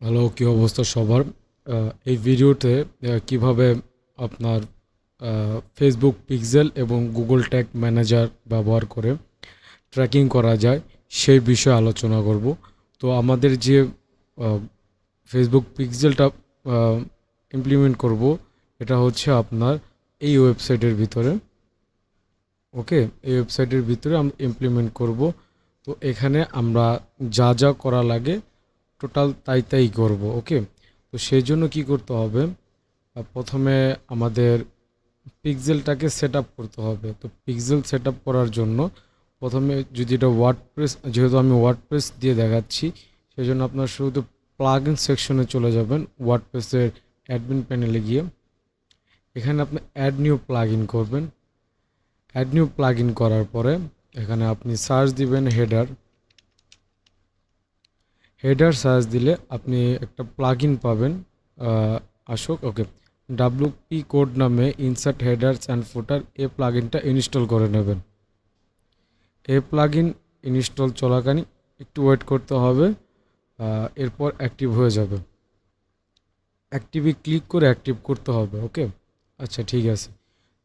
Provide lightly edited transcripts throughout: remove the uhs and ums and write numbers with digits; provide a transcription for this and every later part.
Hello, কী অবস্থা সবার? এই ভিডিওতে কিভাবে আপনার ফেসবুক পিক্সেল এবং গুগল ট্যাগ ম্যানেজার ব্যবহার করে ট্র্যাকিং করা যায় সেই বিষয়ে আলোচনা করব। তো আমাদের যে ফেসবুক পিক্সেলটা ইমপ্লিমেন্ট করব, এটা হচ্ছে আপনার এই ওয়েবসাইটের ভিতরে। ওকে, এই ওয়েবসাইটের ভিতরে আমরা ইমপ্লিমেন্ট করব। তো এখানে আমরা যা যা করা লাগে টোটাল তাই করব। ওকে, তো সেই জন্য কী করতে হবে, প্রথমে আমাদের পিক্সেলটাকে সেট আপ করতে হবে। তো পিক্সেল সেট আপ করার জন্য প্রথমে যদি এটা ওয়ার্ডপ্রেস, যেহেতু আমি ওয়ার্ডপ্রেস দিয়ে দেখাচ্ছি, সেই জন্য আপনার শুধু প্লাগ ইন সেকশনে চলে যাবেন। ওয়ার্ডপ্রেসের অ্যাডমিন প্যানেলে গিয়ে এখানে আপনি অ্যাড নিউ প্লাগ ইন করবেন। অ্যাড নিউ প্লাগ ইন করার পরে এখানে আপনি সার্চ দিবেন হেডার সার্চ দিলে আপনি একটা প্লাগ ইন পাবেন। আসুক, ওকে, ডাব্লুপি কোড নামে ইনসার্ট হেডার্স অ্যান্ড ফুটার এই প্লাগ ইনটা ইনস্টল করে নেবেন। এই প্লাগ ইন ইনস্টল চলাকালীন একটু ওয়েট করতে হবে, এরপর অ্যাক্টিভ হয়ে যাবে। অ্যাক্টিভে ক্লিক করে অ্যাক্টিভ করতে হবে। ওকে, আচ্ছা ঠিক আছে।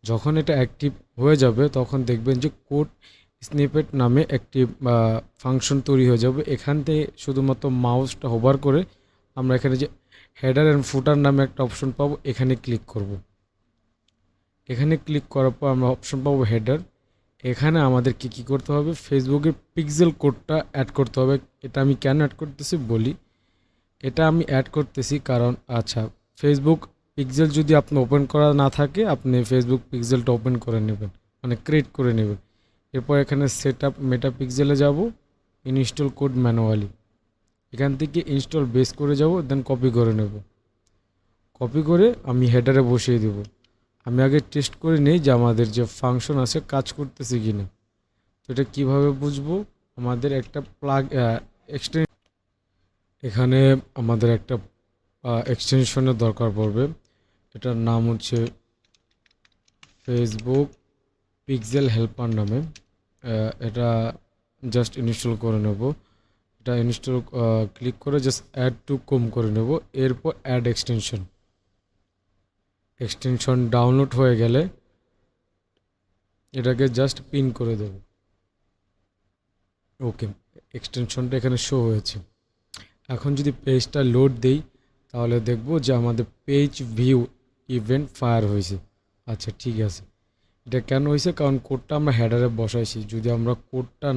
যখন এটা অ্যাক্টিভ হয়ে যাবে তখন দেখবেন যে কোড স্নিপেট নামে একটি ফাংশন তৈরি হয়ে যাবে। এখান থেকে শুধুমাত্র মাউসটা হোভার করে আমরা এখানে যে হেডার অ্যান্ড ফুটার নামে একটা অপশন পাবো, এখানে ক্লিক করব। এখানে ক্লিক করার পর আমরা অপশন পাবো হেডার। এখানে আমাদের কী করতে হবে, ফেসবুকের পিক্সেল কোডটা অ্যাড করতে হবে। এটা আমি কেন অ্যাড করতেছি বলি। এটা আমি অ্যাড করতেছি কারণ আচ্ছা, ফেসবুক পিক্সেল যদি আপনি ওপেন করা না থাকে, আপনি ফেসবুক পিক্সেলটা ওপেন করে নেবেন, মানে ক্রিয়েট করে নেবেন। এরপর এখানে সেট আপ মেটা পিক্সেলে যাব, ইনস্টল কোড ম্যানুয়ালি, এখান থেকে ইনস্টল বেস করে যাব, দেন কপি করে নেব। কপি করে আমি হেডারে বসিয়ে দেব। আমি আগে টেস্ট করে নেই যে আমাদের যে ফাংশন আছে কাজ করতেছে কি না। তো এটা কীভাবে বুঝবো, আমাদের একটা প্লাগ এখানে আমাদের একটা এক্সটেনশনের দরকার পড়বে। এটার নাম হচ্ছে ফেসবুক পিক্সেল হেল্পার নামে। এটা জাস্ট ইনস্টল করে নেব। এটা ইনস্টল ক্লিক করে জাস্ট অ্যাড টু কম করে নেব। এরপর অ্যাড এক্সটেনশন ডাউনলোড হয়ে গেলে এটাকে জাস্ট পিন করে দেব। ওকে, এক্সটেনশনটা এখানে শো হয়েছে। এখন যদি পেজটা লোড দেই তাহলে দেখব যে আমাদের পেজ ভিউ ইভেন্ট ফায়ার হয়েছে। আচ্ছা ঠিক আছে, এটা কেন হয়েছে, কারণ কোডটা আমরা হেডারে বসাইছি। যদি আমরা কোডটা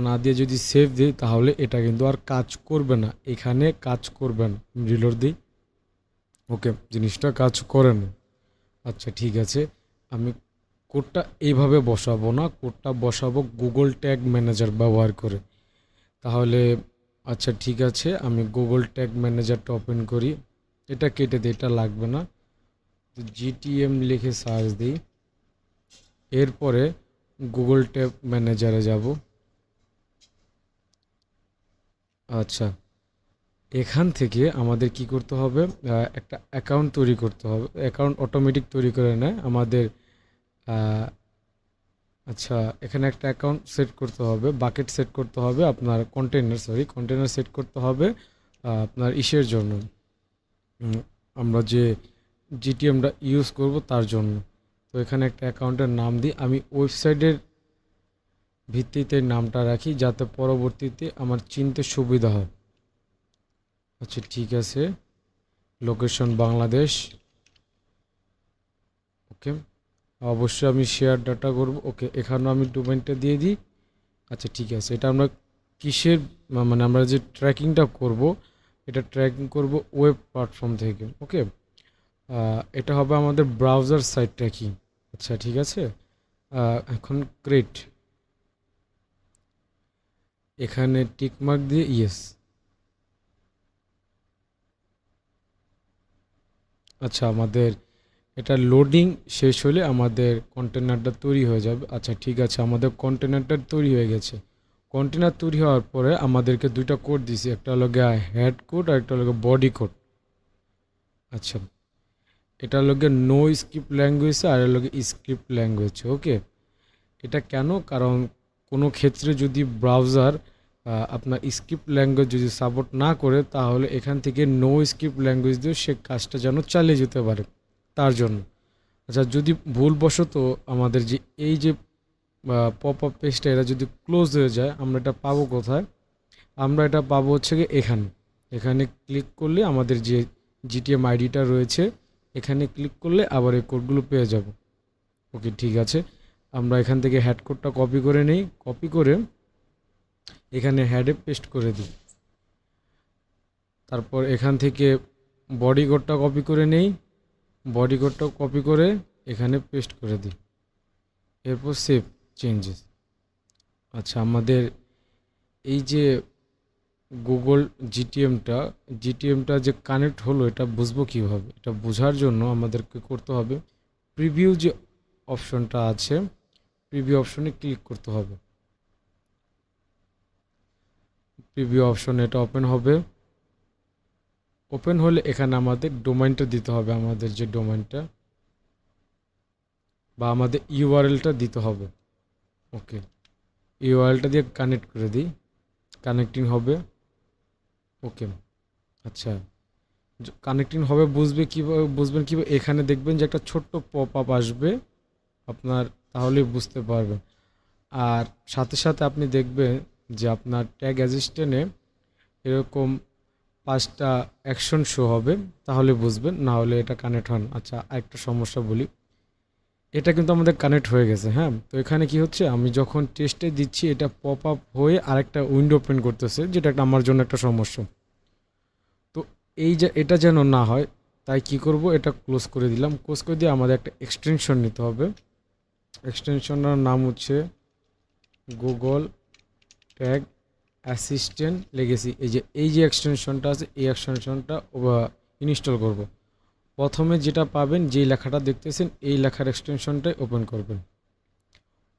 না দিয়ে যদি সেভ দিই তাহলে এটা কিন্তু আর কাজ করবে না, এখানে কাজ করবে না। রিলোড দিই, ওকে, জিনিসটা কাজ করে না। আচ্ছা ঠিক আছে, আমি কোডটা এইভাবে বসাবো না, কোডটা বসাবো গুগল ট্যাগ ম্যানেজার ব্যবহার করে। তাহলে আচ্ছা ঠিক আছে, আমি গুগল ট্যাগ ম্যানেজারটা ওপেন করি। এটা কেটে দিই, এটা লাগবে না। জিটিএম লিখে সার্চ দিই। এরপরে গুগল ট্যাগ ম্যানেজারে যাব। আচ্ছা, এখান থেকে আমাদের কি করতে হবে, একটা অ্যাকাউন্ট তৈরি করতে হবে। অ্যাকাউন্ট অটোমেটিক তৈরি করে নেয় আমাদের। আচ্ছা, এখানে একটা অ্যাকাউন্ট সেট করতে হবে, বাকেট সেট করতে হবে, আপনার কন্টেনার সেট করতে হবে আপনার ইসের জন্য, আমরা যে জিটিএমটা ইউজ করব তার জন্য। তো এখানে একটা অ্যাকাউন্টের নাম দিই, আমি ওয়েবসাইটের ভিত্তিতে নামটা রাখি যাতে পরবর্তীতে আমার চিনতে সুবিধা হয়। আচ্ছা ঠিক আছে, লোকেশন বাংলাদেশ। ওকে, অবশ্যই আমি শেয়ার ডাটা করব। ওকে, এখানেও আমি ডোমেইনটা দিয়ে দিই। আচ্ছা ঠিক আছে, এটা আমরা কিসের মানে আমরা যে ট্র্যাকিংটা করব, এটা ট্র্যাকিং করব ওয়েব প্ল্যাটফর্ম থেকে। ওকে, এটা হবে আমাদের ব্রাউজার সাইট ট্র্যাকিং। আচ্ছা ঠিক আছে, এখন ক্রিয়েট, এখানে টিকমার্ক দিয়ে ইয়েস। আচ্ছা, আমাদের এটা লোডিং শেষ হলে আমাদের কন্টেনারটা তৈরি হয়ে যাবে। আচ্ছা ঠিক আছে, আমাদের কন্টেনারটা তৈরি হয়ে গেছে। কন্টেনার তৈরি হওয়ার পরে আমাদেরকে দুইটা কোড দিছি, একটা হলো হেড কোড আর একটা হলো বডি কোড। আচ্ছা, এটা হলো নো স্ক্রিপ্ট ল্যাঙ্গুয়েজ আর হলো স্ক্রিপ্ট ল্যাঙ্গুয়েজ। ওকে, এটা কেন, কারণ কোনো ক্ষেত্রে যদি ব্রাউজার আপনার স্ক্রিপ্ট ল্যাঙ্গুয়েজ যদি সাপোর্ট না করে, তাহলে এখান থেকে নো স্ক্রিপ্ট ল্যাঙ্গুয়েজ দিয়ে সে কাজটা যেন চালিয়ে যেতে পারে তার জন্য। আচ্ছা, যদি ভুলবশত আমাদের যে এই যে পপ আপ পেজটা এটা যদি ক্লোজ হয়ে যায়, আমরা এটা পাবো কোথায়? আমরা এটা পাবো হচ্ছে গিয়ে এখানে। এখানে ক্লিক করলে আমাদের যে জিটিএম আইডিটা রয়েছে, এখানে ক্লিক করলে আবার এই কোডগুলো পেয়ে যাব। ওকে, ঠিক আছে। আমরা এখান থেকে হ্যাড কোডটা কপি করে নেই, কপি করে এখানে হ্যাডে পেস্ট করে দিই। তারপর এখান থেকে বডি কোডটা কপি করে নেই, বডি কোডটা কপি করে এখানে পেস্ট করে দিই। এরপর সেভ চেঞ্জেস। আচ্ছা, আমাদের এই যে গুগল জিটিএমটা যে কানেক্ট হলো, এটা বুঝবো কীভাবে? এটা বোঝার জন্য আমাদেরকে করতে হবে, প্রিভিউ যে অপশনটা আছে, প্রিভিউ অপশনে ক্লিক করতে হবে। প্রিভিউ অপশনে এটা ওপেন হবে। ওপেন হলে এখানে আমাদের ডোমাইনটা দিতে হবে, আমাদের যে ডোমাইনটা বা আমাদের ইউআরএলটা দিতে হবে। ওকে, ইউআরএলটা দিয়ে কানেক্ট করে দিই, কানেক্টিং হবে। ওকে, আচ্ছা, কানেক্টিং হবে বুঝবেন কীভাবে? এখানে দেখবেন যে একটা ছোট্ট পপ আপ আসবে আপনার, তাহলেই বুঝতে পারবেন। আর সাথে সাথে আপনি দেখবেন যে আপনার ট্যাগ অ্যাসিস্ট্যান্টে এরকম 5টা অ্যাকশন শো হবে, তাহলে বুঝবেন, না হলে এটা কানেক্ট হন। আচ্ছা, আরেকটা সমস্যা বলি, এটা কিন্তু আমাদের কানেক্ট হয়ে গেছে। হ্যাঁ, তো এখানে কি হচ্ছে, আমি যখন টেস্টে দিচ্ছি এটা পপ আপ হয়ে আরেকটা উইন্ডো ওপেন করতেছে, যেটা একটা আমার জন্য একটা সমস্যা। তো এই যে এটা যেন না হয়, তাই কি করব, এটা ক্লোজ করে দিলাম। ক্লোজ করে দিয়ে আমাদের একটা এক্সটেনশন নিতে হবে। এক্সটেনশনটার নাম হচ্ছে গুগল ট্যাগ অ্যাসিস্ট্যান্ট লেগেসি। এই যে এক্সটেনশনটা আছে, এই এক্সটেনশনটা ইনস্টল করব। প্রথমে যেটা পাবেন, যেই লেখাটা দেখতেছেন, এই লেখার এক্সটেনশনটাই ওপেন করবেন।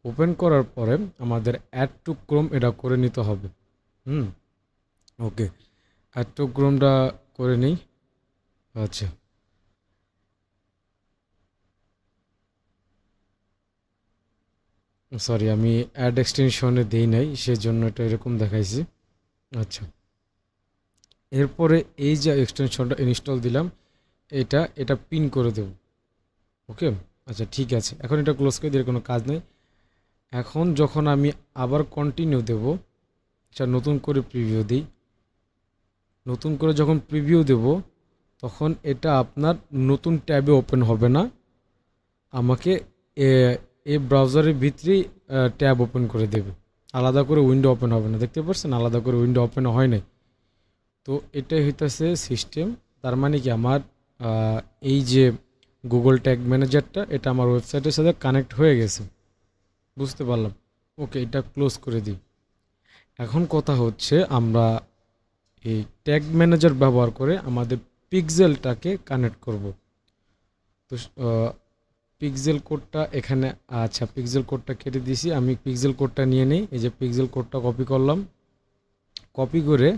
ওপেন করার পরে আমাদের অ্যাড টু ক্রোম এটা করে নিতে হবে। ওকে, অ্যাড টু ক্রোমটা করে নিই। আচ্ছা, সরি, আমি অ্যাড এক্সটেনশনে দিই নাই, সেজন্য এটা এরকম দেখাইছি। আচ্ছা, এরপরে এই যে এক্সটেনশনটা ইনস্টল দিলাম, এটা পিন করে দেব। ওকে, আচ্ছা, ঠিক আছে। এখন এটা ক্লোজ করে দিয়ে কোনো কাজ নেই। এখন যখন আমি আবার কন্টিনিউ দেব, আচ্ছা, নতুন করে প্রিভিউ দিই। নতুন করে যখন প্রিভিউ দেব, তখন এটা আপনার নতুন ট্যাবে ওপেন হবে না, আমাকে এই ব্রাউজারের ভিতরেই ট্যাব ওপেন করে দেবে, আলাদা করে উইন্ডো ওপেন হবে না। দেখতে পাচ্ছেন, আলাদা করে উইন্ডো ওপেন হয় নাই। তো এটাই হইতেছে সিস্টেম। তার মানে কি, আমার এই যে গুগল ট্যাগ ম্যানেজারটা, এটা আমার ওয়েবসাইটের সাথে কানেক্ট হয়ে গেছে, বুঝতে পারলাম। ওকে, এটা ক্লোজ করে দিই। এখন কথা হচ্ছে, আমরা এই ট্যাগ ম্যানেজার ব্যবহার করে আমাদের পিক্সেলটাকে কানেক্ট করব। তো পিক্সেল কোডটা এখানে, আচ্ছা, পিক্সেল কোডটা কেটে দিয়েছি, আমি পিক্সেল কোডটা নিয়ে নিই। এই যে পিক্সেল কোডটা কপি করলাম, কপি করে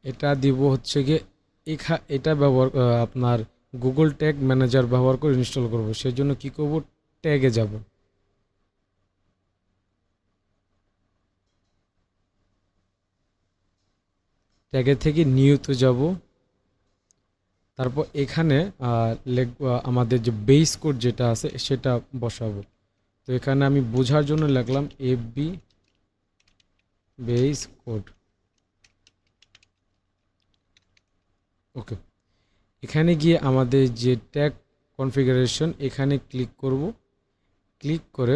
এটা দিব হচ্ছে গিয়ে এটা ব্যবহার আপনার গুগল ট্যাগ ম্যানেজার ব্যবহার করে ইনস্টল করব। সেই জন্য কী করব, ট্যাগে যাব। ট্যাগে থেকে নিউতে যাব। তারপর এখানে আমাদের যে বেস কোড যেটা আছে সেটা বসাবো। তো এখানে আমি বোঝার জন্য লিখলাম এফবি বেস কোড। ওকে, এখানে গিয়ে আমাদের যে ট্যাগ কনফিগারেশন, এখানে ক্লিক করব। ক্লিক করে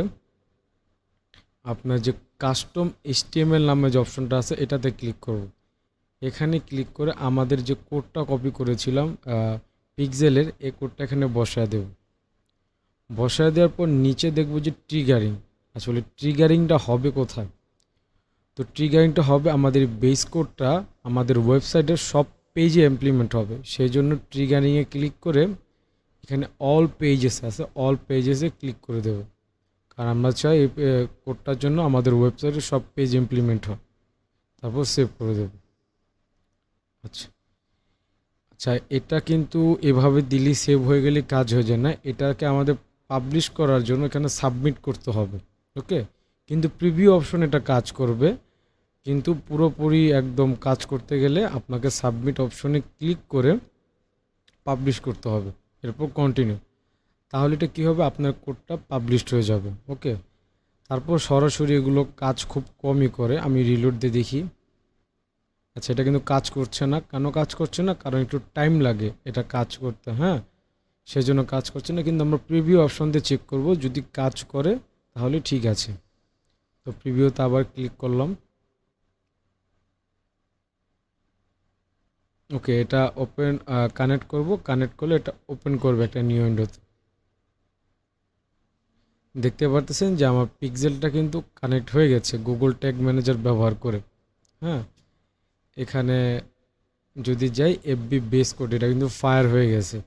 আপনার যে কাস্টম এইচটিএমএল নামে যে অপশনটা আছে, এটাতে ক্লিক করব। এখানে ক্লিক করে আমাদের যে কোডটা কপি করেছিলাম পিক্সেলের, এই কোডটা এখানে বসায় দেব। বসায় দেওয়ার পর নিচে দেখব যে ট্রিগারিং। আসলে ট্রিগারিংটা হবে কোথায়? তো ট্রিগারিংটা হবে আমাদের বেস কোডটা আমাদের ওয়েবসাইটের সব পেজে ইমপ্লিমেন্ট হবে। সেই জন্য ট্রিগারিংয়ে ক্লিক করে এখানে অল পেজেস আছে, অল পেজেসে ক্লিক করে দেব। কারণ আমরা চাই এই কোডটার জন্য আমাদের ওয়েবসাইটের সব পেজ ইমপ্লিমেন্ট হয়। তারপর সেভ করে দেব। আচ্ছা আচ্ছা, এটা কিন্তু এভাবে দিলি সেভ হয়ে গেলে কাজ হয়ে যায় না, এটাকে আমাদের পাবলিশ করার জন্য এখানে সাবমিট করতে হবে। ওকে, কিন্তু প্রিভিউ অপশন এটা কাজ করবে। কিন্তু পুরোপুরি একদম কাজ করতে গেলে আপনাকে সাবমিট অপশনে ক্লিক করে পাবলিশ করতে হবে, এরপর কন্টিনিউ। তাহলে এটা কী হবে, আপনার কোডটা পাবলিশড হয়ে যাবে। ওকে, তারপর সরাসরি এগুলো কাজ খুব কমই করে। আমি রিলোড দিয়ে দেখি। আচ্ছা, এটা কিন্তু কাজ করছে না। কেন কাজ করছে না? কারণ একটু টাইম লাগে এটা কাজ করতে। হ্যাঁ, সেজন্য কাজ করছে না। কিন্তু আমরা প্রিভিউ অপশন দিয়ে চেক করব, যদি কাজ করে তাহলে ঠিক আছে। তো প্রিভিউতে আবার ক্লিক করলাম। ওকে, এটা ওপেন কানেক্ট করব। কানেক্ট করলে এটা ওপেন করবে একটা নিউ উইন্ডোতে। দেখতে পারতেছেন যে আমার পিক্সেলটা কিন্তু কানেক্ট হয়ে গেছে গুগল ট্যাগ ম্যানেজার ব্যবহার করে। হ্যাঁ, এখানে যদি যাই এফবি বেস কোড, এটা কিন্তু ফায়ার হয়ে গেছে।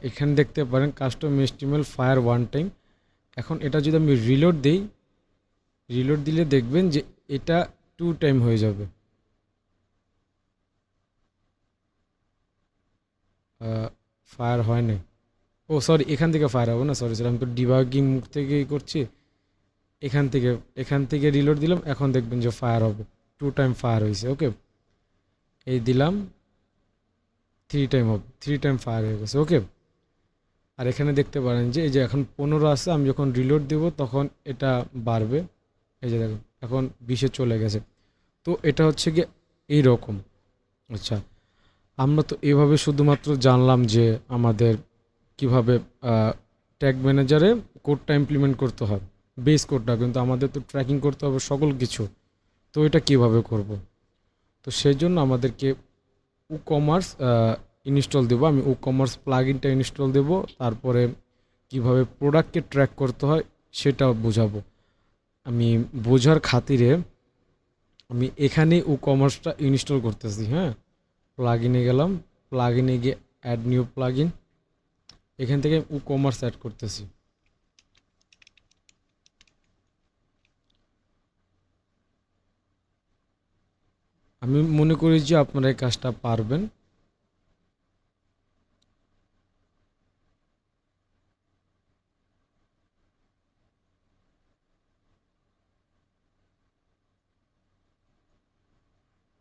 এখানে দেখতে পারেন custom HTML fire one time. এখন এটা যদি আমি রিলোড দিই, রিলোড দিলে দেখবেন যে এটা 2 টাইম হয়ে যাবে। ফায়ার হয় নাই। ও সরি, এখান থেকে ফায়ার হবে না। সরি আমি তো ডিবাগিং মুড থেকেই করছি। এখান থেকে রিলোড দিলাম, এখন দেখবেন যে ফায়ার হবে। 2 টাইম ফায়ার হয়েছে। ওকে, এই দিলাম 3 টাইম হবে। 3 টাইম ফায়ার হয়ে গেছে। ওকে, আর এখানে দেখতে পারেন যে এই যে এখন 15 আছে, আমি যখন রিলোড দেব তখন এটা বাড়বে। এই যে দেখুন এখন 20-এ চলে গেছে। তো এটা হচ্ছে গিয়ে এইরকম। আচ্ছা, আমরা তো এভাবে শুধুমাত্র জানলাম যে আমাদের কিভাবে ট্যাগ ম্যানেজারে কোডটা ইমপ্লিমেন্ট করতে হয়, বেস কোডটা, কিন্তু আমাদের তো ট্র্যাকিং করতে হবে সকল কিছু। তো এটা কিভাবে করব? তো সেই জন্য আমাদেরকে কমার্স ইনস্টল দেবো। আমি কমার্স প্লাগইনটা ইনস্টল দেব। তারপরে কিভাবে প্রোডাক্টকে ট্র্যাক করতে হয় সেটা বোঝাবো। আমি বোঝার খাতিরে আমি এখানেই কমার্সটা ইনস্টল করতেছি। হ্যাঁ, প্লাগইনে গেলাম। প্লাগইনে গিয়ে অ্যাড নিউ প্লাগইন, এখান থেকে কমার্স অ্যাড করতেছি। আমি মনে করি যে আপনারা এই কাজটা পারবেন।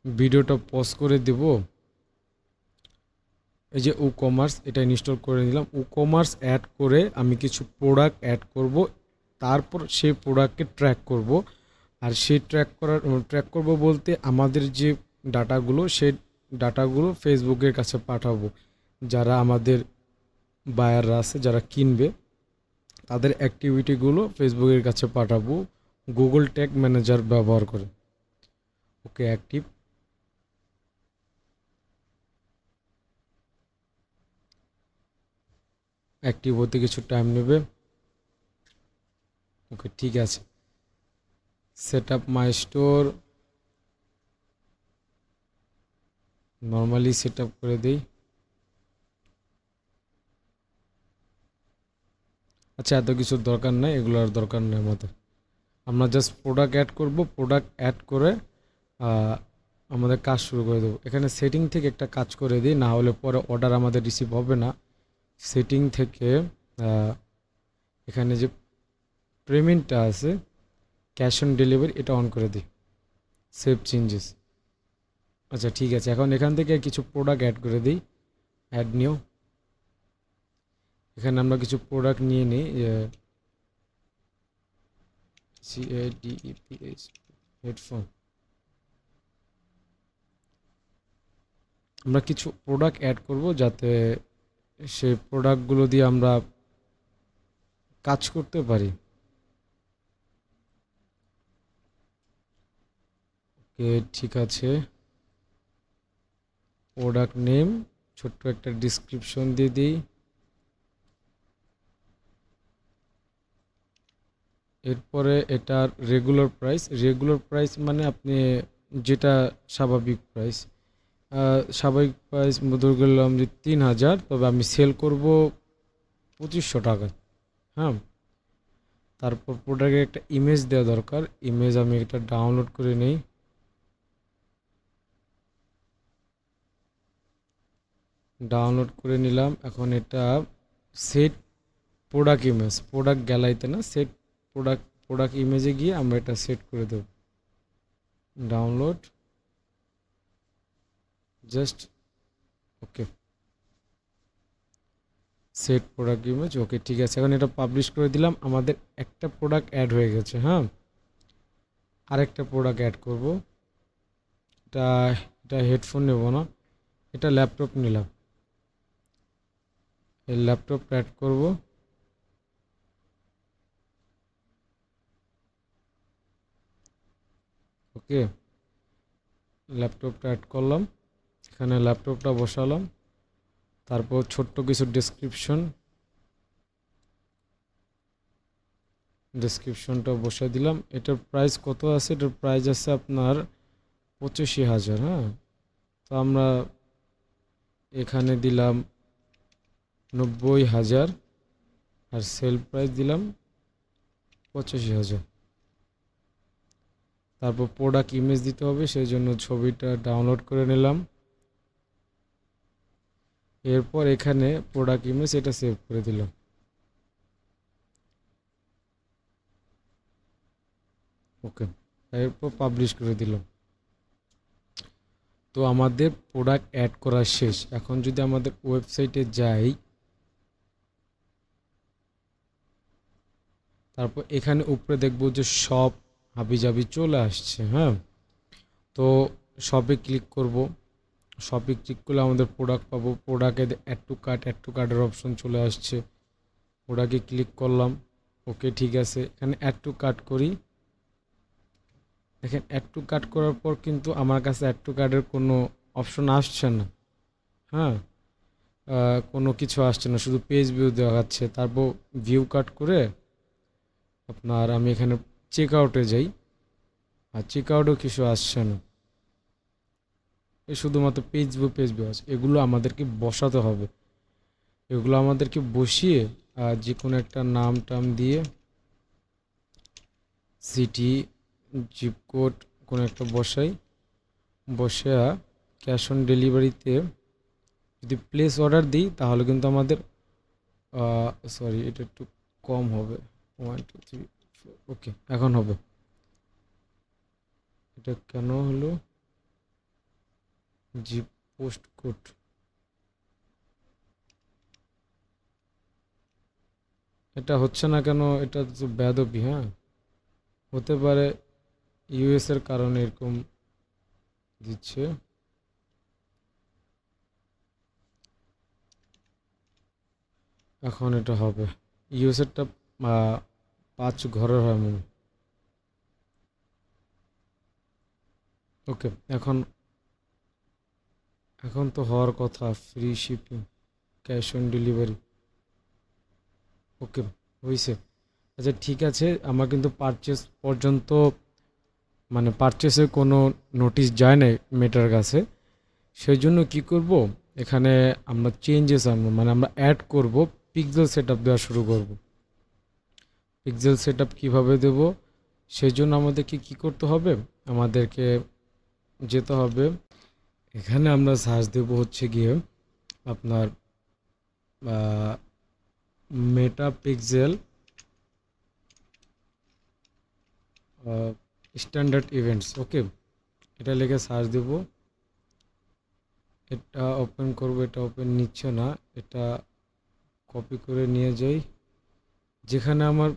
ভিডিওটা পজ করে দেব। এই যে কমার্স, এটা ইনস্টল করে নিলাম। কমার্স অ্যাড করে আমি কিছু প্রোডাক্ট অ্যাড করব, তারপর সেই প্রোডাক্টকে ট্র্যাক করব। আর সেই ট্র্যাক করব বলতে আমাদের যে ডাটাগুলো, সেই ডাটাগুলো ফেসবুকের কাছে পাঠাবো। যারা আমাদের বায়াররা আছে, যারা কিনবে, তাদের অ্যাক্টিভিটিগুলো ফেসবুকের কাছে পাঠাবো গুগল ট্যাগ ম্যানেজার ব্যবহার করে। ওকে, অ্যাক্টিভ। অ্যাক্টিভ হতে কিছু টাইম নেবে। ওকে, ঠিক আছে। Set up my store normally set up করে দিই। আচ্ছা, এত কিছুর দরকার নেই, এগুলোর দরকার নেই আমাদের। আমরা জাস্ট প্রোডাক্ট অ্যাড করব। প্রোডাক্ট অ্যাড করে আমাদের কাজ শুরু করে দেবো। এখানে সেটিং থেকে একটা কাজ করে দিই, না হলে পরে অর্ডার আমাদের রিসিভ হবে না। সেটিং থেকে এখানে যে পেমেন্টটা আছে, ক্যাশ অন ডেলিভারি, এটা অন করে দিই। Save changes. আচ্ছা, ঠিক আছে। এখন এখান থেকে কিছু প্রোডাক্ট অ্যাড করে দিই। Add new. এখানে আমরা কিছু প্রোডাক্ট নিয়ে নিই। CADEPH headphone. আমরা কিছু প্রোডাক্ট অ্যাড করব যাতে সেই প্রোডাক্টগুলো দিয়ে আমরা কাজ করতে পারি। ওকে, ঠিক আছে। প্রোডাক্ট নেম, ছোট্ট একটা ডিসক্রিপশন দিয়ে দিই। এরপরে এটার রেগুলার প্রাইস মানে আপনি যেটা স্বাভাবিক প্রাইস। স্বাভাবিক প্রাইস ধরে গেলাম যে 3000, তবে আমি সেল করব 2500 টাকা। হ্যাঁ, তারপর প্রোডাক্টের একটা ইমেজ দেওয়া দরকার। ইমেজ আমি এটা ডাউনলোড করে নেই। ডাউনলোড করে নিলাম। এখন এটা সেট প্রোডাক্ট ইমেজ, প্রোডাক্ট গ্যালারিতে না, সেট প্রোডাক্ট ইমেজে গিয়ে আমরা এটা সেট করে দেব। Download just okay set product image okay ঠিক আছে। এখন এটা পাবলিশ করে দিলাম, আমাদের একটা প্রোডাক্ট অ্যাড হয়ে গেছে। হ্যাঁ, আরেকটা প্রোডাক্ট অ্যাড করব। এটা এটা হেডফোন নেব না, এটা ল্যাপটপ নিলাম। এই ল্যাপটপটা অ্যাড করব। ওকে, ল্যাপটপটা অ্যাড করলাম, এখানে ল্যাপটপটা বসালাম, তারপর ছোট্ট কিছু ডেসক্রিপশনটা বসিয়ে দিলাম। এটার প্রাইস কত আছে? এটার প্রাইস আছে আপনার 85,000। হ্যাঁ, তো আমরা এখানে দিলাম 90,000 আর সেল প্রাইস দিলাম 85,000। তারপর প্রোডাক্ট ইমেজ দিতে হবে, সেই জন্য ছবিটা ডাউনলোড করে নিলাম। এরপর এখানে প্রোডাক্ট ইমেজ এটা সেভ করে দিলাম। ওকে, এরপর পাবলিশ করে দিলাম। তো আমাদের প্রোডাক্ট অ্যাড করা শেষ। এখন যদি আমাদের ওয়েবসাইটে যাই, তারপর এখানে উপরে দেখবো যে সব হাবিজাবি চলে আসছে। হ্যাঁ, তো শপে ক্লিক করব। শপে ক্লিক করলে আমাদের প্রোডাক্ট পাবো। প্রোডাক্টে অ্যাড টু কার্টের অপশন চলে আসছে। প্রোডাক্টে ক্লিক করলাম, ওকে ঠিক আছে। এখানে অ্যাড টু কার্ট করি। দেখেন অ্যাড টু কার্ট করার পর কিন্তু আমার কাছে অ্যাড টু কার্টের কোনো অপশন আসছে না। হ্যাঁ, কোনো কিছু আসছে না, শুধু পেজ ভিউ দেখাচ্ছে। তারপর ভিউ কাট করে আপনার আমি এখানে চেক আউটে যাই, আর চেক আউটেও কিছু আসছে না, এই শুধুমাত্র পেজ ভিউ আছে। এগুলো আমাদেরকে বসাতে হবে। এগুলো আমাদেরকে বসিয়ে যে কোনো একটা নাম টাম দিয়ে সিটি জিপ কোড কোনো একটা বসে ক্যাশ অন ডেলিভারিতে যদি প্লেস অর্ডার দিই তাহলে কিন্তু আমাদের সরি এটা একটু কম হবে, 1 2 3 4 ওকে এখন হবে। এটা কেন হলো? জিপ পোস্ট কোড এটা হচ্ছে না কেন? এটা তো বেয়াদবি। হ্যাঁ, হতে পারে ইউএস এর কারণে এরকম দিচ্ছে। এখন এটা হবে। ইউএস এরটা 5 ঘরের হয় মনে। ওকে, এখন এখন তো হওয়ার কথা। Free shipping, cash on delivery, okay হয়েছে। আচ্ছা ঠিক আছে, আমার কিন্তু পারচেস পর্যন্ত মানে পারচেসের কোনো নোটিশ যায় না মেটার কাছে। সেই জন্য কী করব, এখানে আমরা চেঞ্জেস আনবো, মানে আমরা অ্যাড করব, পিক্সেল সেট আপ দেওয়া শুরু করব। পিক্সেল সেট আপ কীভাবে দেবো, সেই জন্য আমাদেরকে কী করতে হবে, আমাদেরকে যেতে হবে এখানে আমরা সার্চ দেব হচ্ছে গিয়ে আপনার মেটা পিক্সেল স্ট্যান্ডার্ড ইভেন্টস। ওকে, এটা লিখে সার্চ দেব। এটা ওপেন করব, এটা ওপেন নিচ্ছে না, এটা কপি করে নিয়ে যাই যেখানে আমার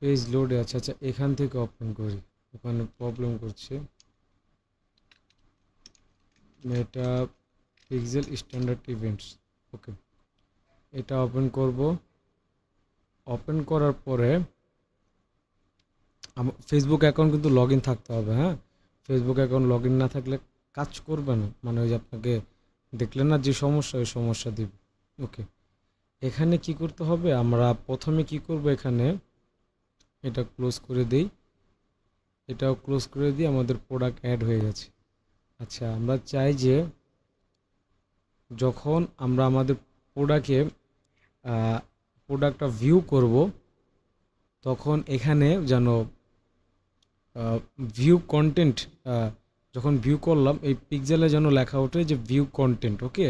পেজ লোডে আছে। আচ্ছা এখান থেকে ওপেন করি, ওখানে প্রবলেম করছে। মেটা পিক্সেল স্ট্যান্ডার্ড ইভেন্টস, ওকে এটা ওপেন করব। ওপেন করার পরে আমার ফেসবুক অ্যাকাউন্ট কিন্তু লগ ইন থাকতে হবে। হ্যাঁ, ফেসবুক অ্যাকাউন্ট লগ ইন না থাকলে কাজ করবে না, মানে ওই যে আপনাকে দেখলেন না যে সমস্যা, ওই সমস্যা দিবে। ওকে, এখানে কি করতে হবে, আমরা প্রথমে কি করব, এখানে এটা ক্লোজ করে দেই, এটাও ক্লোজ করে দিই, আমাদের প্রোডাক্ট অ্যাড হয়ে গেছে। আচ্ছা আমরা চাই যে যখন আমরা আমাদের প্রোডাক্টটা ভিউ করব তখন এখানে যেন ভিউ কন্টেন্ট, যখন ভিউ করলাম এই পিক্সেলে যেন লেখা ওঠে যে ভিউ কন্টেন্ট। ওকে,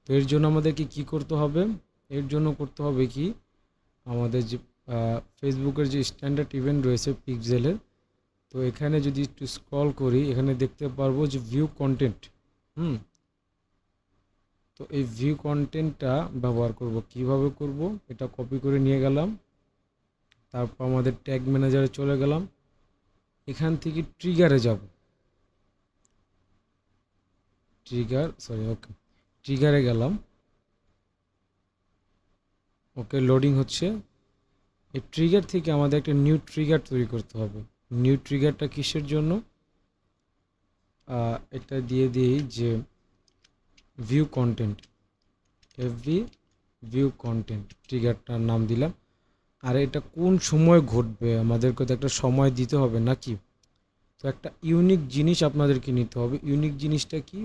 তো এর জন্য আমাদেরকে কি করতে হবে, এর জন্য করতে হবে কি, আমাদের যে ফেসবুকের যে স্ট্যান্ডার্ড ইভেন্ট রয়েছে পিক্সেলের, তো এখানে যদি একটু স্ক্রল করি এখানে দেখতে পারবো যে ভিউ কন্টেন্ট। হুম তো এই ভিউ কন্টেন্টটা ব্যবহার করব কিভাবে করব, এটা কপি করে নিয়ে গেলাম, তারপর আমাদের ট্যাগ ম্যানেজারে চলে গেলাম, এখান থেকে ট্রিগারে যাব, ওকে ট্রিগারে গেলাম, ওকে লোডিং হচ্ছে। এই ট্রিগার থেকে আমাদের একটা নিউ ট্রিগার তৈরি করতে হবে। নিউ ট্রিগারটা কিসের জন্য, এটা দিয়ে দিই যে view content, FV view content ট্রিগারটার নাম দিলাম। আর এটা কোন সময় ঘটবে আমাদেরকে তো একটা সময় দিতে হবে নাকি। তো একটা ইউনিক জিনিস আপনাদেরকে নিতে হবে। ইউনিক জিনিসটা কি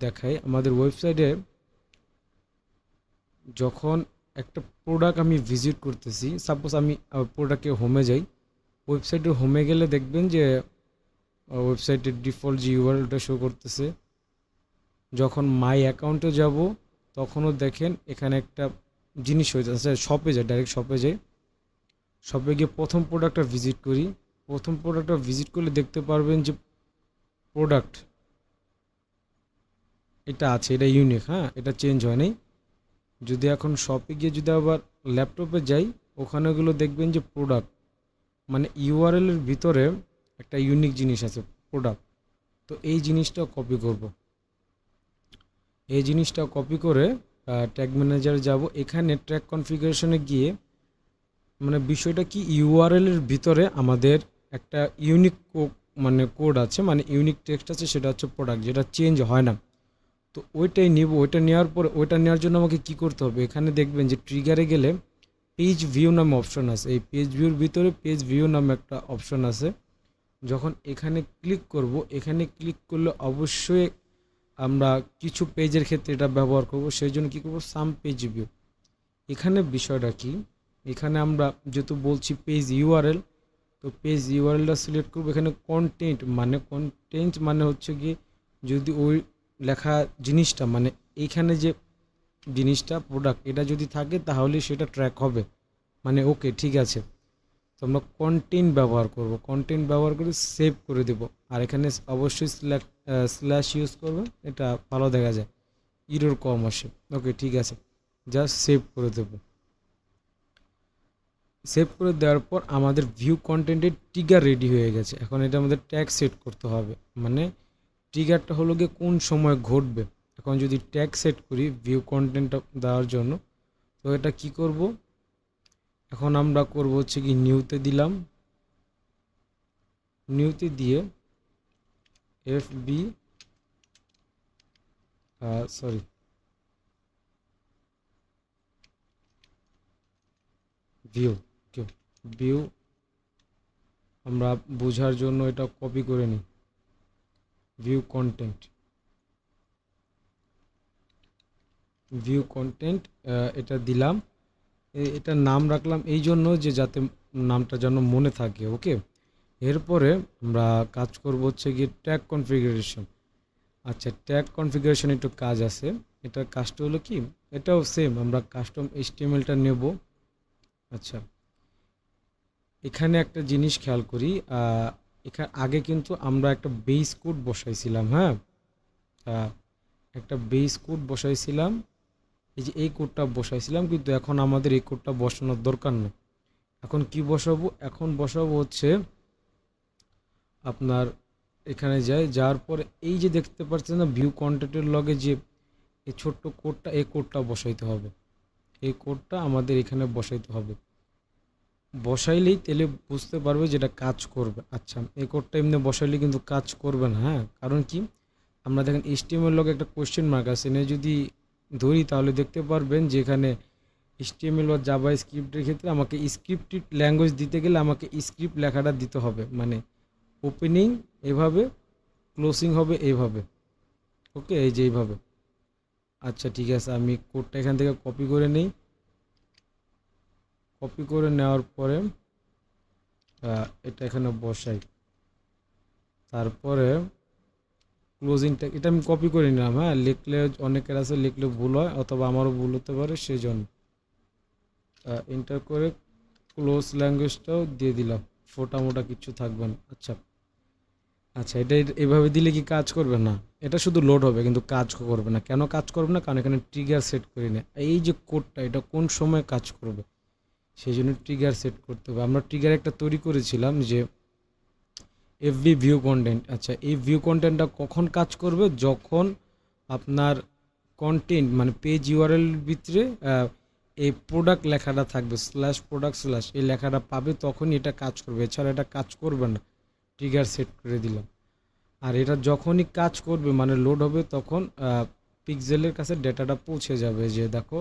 দেখাই, আমাদের ওয়েবসাইটে যখন একটা প্রোডাক্ট আমি ভিজিট করতেছি, সাপোজ আমি প্রোডাক্টে হোমে যাই, ওয়েবসাইটের হোমে গেলে দেখবেন যে ওয়েবসাইটের ডিফল্ট যে ইউআরএলটা শো করতেছে। যখন মাই অ্যাকাউন্টে যাব তখনও দেখেন এখানে একটা জিনিস হয়ে যাচ্ছে, শপে যাই, ডাইরেক্ট শপে যাই, শপে গিয়ে প্রথম প্রোডাক্টটা ভিজিট করি। প্রথম প্রোডাক্টটা ভিজিট করলে দেখতে পারবেন যে প্রোডাক্ট এটা আছে, এটা ইউনিক, হ্যাঁ এটা চেঞ্জ হয় নাই। যদি এখন শপে গিয়ে যদি আবার ল্যাপটপে যাই, ওখানেগুলো দেখবেন যে প্রোডাক্ট মানে ইউআরএলের ভিতরে একটা ইউনিক জিনিস আছে প্রোডাক্ট। তো এই জিনিসটা কপি করব, এই জিনিসটা কপি করে ট্যাগ ম্যানেজারে যাব। এখানে ট্র্যাক কনফিগারেশনে গিয়ে মানে বিষয়টা কি, ইউআরএলের ভিতরে আমাদের একটা ইউনিক মানে কোড আছে, মানে ইউনিক টেক্সট আছে, সেটা হচ্ছে প্রোডাক্ট, যেটা চেঞ্জ হয় না। তো ওইটাই নিব। ওইটা নেওয়ার পরে ওইটা নেওয়ার জন্য আমাকে কি করতে হবে, এখানে দেখবেন যে ট্রিগারে গেলে পেজ ভিউ নামে অপশন আছে। এই পেজ ভিউর ভিতরে পেজ ভিউ নামে একটা অপশন আছে। যখন এখানে ক্লিক করব, এখানে ক্লিক করলে অবশ্যই আমরা কিছু পেজের ক্ষেত্রে এটা ব্যবহার করব। সেই জন্য কী করবো, সাম পেজ ভিউ। এখানে বিষয়টা কি, এখানে আমরা যেহেতু বলছি পেজ ইউআরএল, তো পেজ ইউআরএলটা সিলেক্ট করবো। এখানে কন্টেন্ট মানে হচ্ছে কি, যদি ওই লেখা জিনিসটা মানে এইখানে যে জিনিসটা প্রোডাক্ট এটা যদি থাকে তাহলে সেটা ট্র্যাক হবে, মানে ওকে ঠিক আছে। তো আমরা কন্টেন্ট ব্যবহার করব, কন্টেন্ট ব্যবহার করে সেভ করে দেব। আর এখানে অবশ্যই স্ল্যাশ ইউজ করবে, এটা ভালো দেখা যায়, ইরর কম আসে। ওকে ঠিক আছে, জাস্ট সেভ করে দেব। সেভ করে দেওয়ার পর আমাদের ভিউ কন্টেন্টের ট্রিগার রেডি হয়ে গেছে। এখন এটা আমাদের ট্যাগ সেট করতে হবে, মানে ট্রিগারটা হলো গিয়ে কোন সময় ঘটবে। এখন যদি ট্যাগ সেট করি ভিউ কন্টেন্টটা দেওয়ার জন্য, তো এটা কি করব, এখন আমরা করব হচ্ছে কি নিউতে দিলাম, নিউতে দিয়ে এফবি ভিউ, ভিউ আমরা বোঝার জন্য এটা কপি করে নিই, ভিউ কন্টেন্ট, ভিউ কন্টেন্ট এটা দিলাম। এটার নাম রাখলাম এই জন্য যে যাতে নামটা যেন মনে থাকে। ওকে, এরপরে আমরা কাজ করব হচ্ছে গিয়ে ট্যাগ কনফিগারেশন। আচ্ছা, ট্যাগ কনফিগারেশন একটু কাজ আছে। এটার কাজটা হলো কি, এটাও সেম, আমরা কাস্টম এইচটিএমএলটা নেব। আচ্ছা, এখানে একটা জিনিস খেয়াল করি, এখানে আগে কিন্তু আমরা একটা বেস কোড বসাইছিলাম, হ্যাঁ একটা বেস কোড বসাইছিলাম, এই যে এই কোডটা বসাইছিলাম, কিন্তু এখন আমাদের এই কোডটা বসানোর দরকার নেই। এখন কি বসাবো, এখন বসাবো হচ্ছে আপনার এখানে যাওয়ার পরে এই যে দেখতে পাচ্ছেন না ভিউ কন্টেন্টের লগে যে এই ছোট্ট কোডটা, এই কোডটা বসাইতে হবে, এই কোডটা আমাদের এখানে বসাইতে হবে। বসাইলেই তাহলে বুঝতে পারবে যেটা কাজ করবে। আচ্ছা, এই কোডটা এমনি বসাইলে কিন্তু কাজ করবে না, হ্যাঁ কারণ কি, আমরা দেখেন এইচটিএমএল লগে একটা কোশ্চেন মার্ক আছে, এনে যদি ধরি তাহলে দেখতে পারবেন যে এখানে এইচটিএমএল বা জাভা স্ক্রিপ্টের ক্ষেত্রে আমাকে স্ক্রিপ্টেড ল্যাঙ্গুয়েজ দিতে গেলে আমাকে স্ক্রিপ্ট লেখাটা দিতে হবে, মানে ওপেনিং এভাবে, ক্লোজিং হবে এইভাবে। ওকে, এই যে এইভাবে। আচ্ছা ঠিক আছে, আমি কোডটা এখান থেকে কপি করে নিই। কপি করে নেওয়ার পরে এটা এখানে বসাই, তারপরে ক্লোজিংটা এটা আমি কপি করে নিলাম। হ্যাঁ, লিখলে অনেকের আছে লিখলে ভুল হয়, অথবা আমারও ভুল হতে পারে, সেই জন্য এন্টার করে ক্লোজ ল্যাঙ্গুয়েজটাও দিয়ে দিলাম, ফোটা মোটা কিছু থাকবে না। আচ্ছা, আচ্ছা, এটা এভাবে দিলে কি কাজ করবে না? এটা শুধু লোড হবে কিন্তু কাজ করবে না। কেন কাজ করবে না? কারণ এখানে ট্রিগার সেট করি না। এই যে কোডটা এটা কোন সময় কাজ করবে সেই জন্য ট্রিগার সেট করতে হবে। আমরা ট্রিগার একটা তৈরি করেছিলাম যে এফবি ভিউ কন্টেন্ট। আচ্ছা, এই ভিউ কন্টেন্টটা কখন কাজ করবে? যখন আপনার কন্টেন্ট মানে পেজ ইউআরএল ভিতরে এই প্রোডাক্ট লেখাটা থাকবে, স্ল্যাশ প্রোডাক্ট স্ল্যাশ এই লেখাটা পাবে, তখনই এটা কাজ করবে। এছাড়া এটা কাজ করবে না। ট্রিগার সেট করে দিলাম। আর এটা যখনই কাজ করবে মানে লোড হবে, তখন পিক্সেলের কাছে ডেটাটা পৌঁছে যাবে। যে দেখো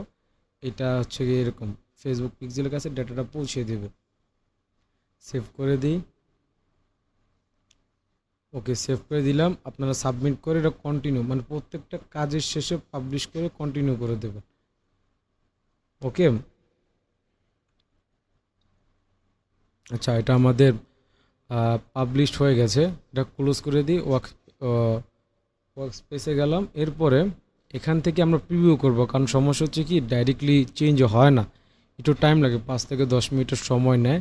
এটা হচ্ছে গিয়ে এরকম ফেসবুক পিক্সেলের কাছে ডেটাটা পৌঁছে দেবে। সেভ করে দিই। ওকে, সেভ করে দিলাম। আপনারা সাবমিট করে এটা কন্টিনিউ মানে প্রত্যেকটা কাজের শেষে পাবলিশ করে কন্টিনিউ করে দেবেন। ওকে, আচ্ছা এটা আমাদের পাবলিশড হয়ে গেছে। এটা ক্লোজ করে দিই। ওয়ার্ক স্পেসে গেলাম। এরপরে এখান থেকে আমরা প্রিভিউ করব, কারণ সমস্যা হচ্ছে কি ডাইরেক্টলি চেঞ্জ হয় না, একটু টাইম লাগে, 5 থেকে 10 মিনিটের সময় নেয়।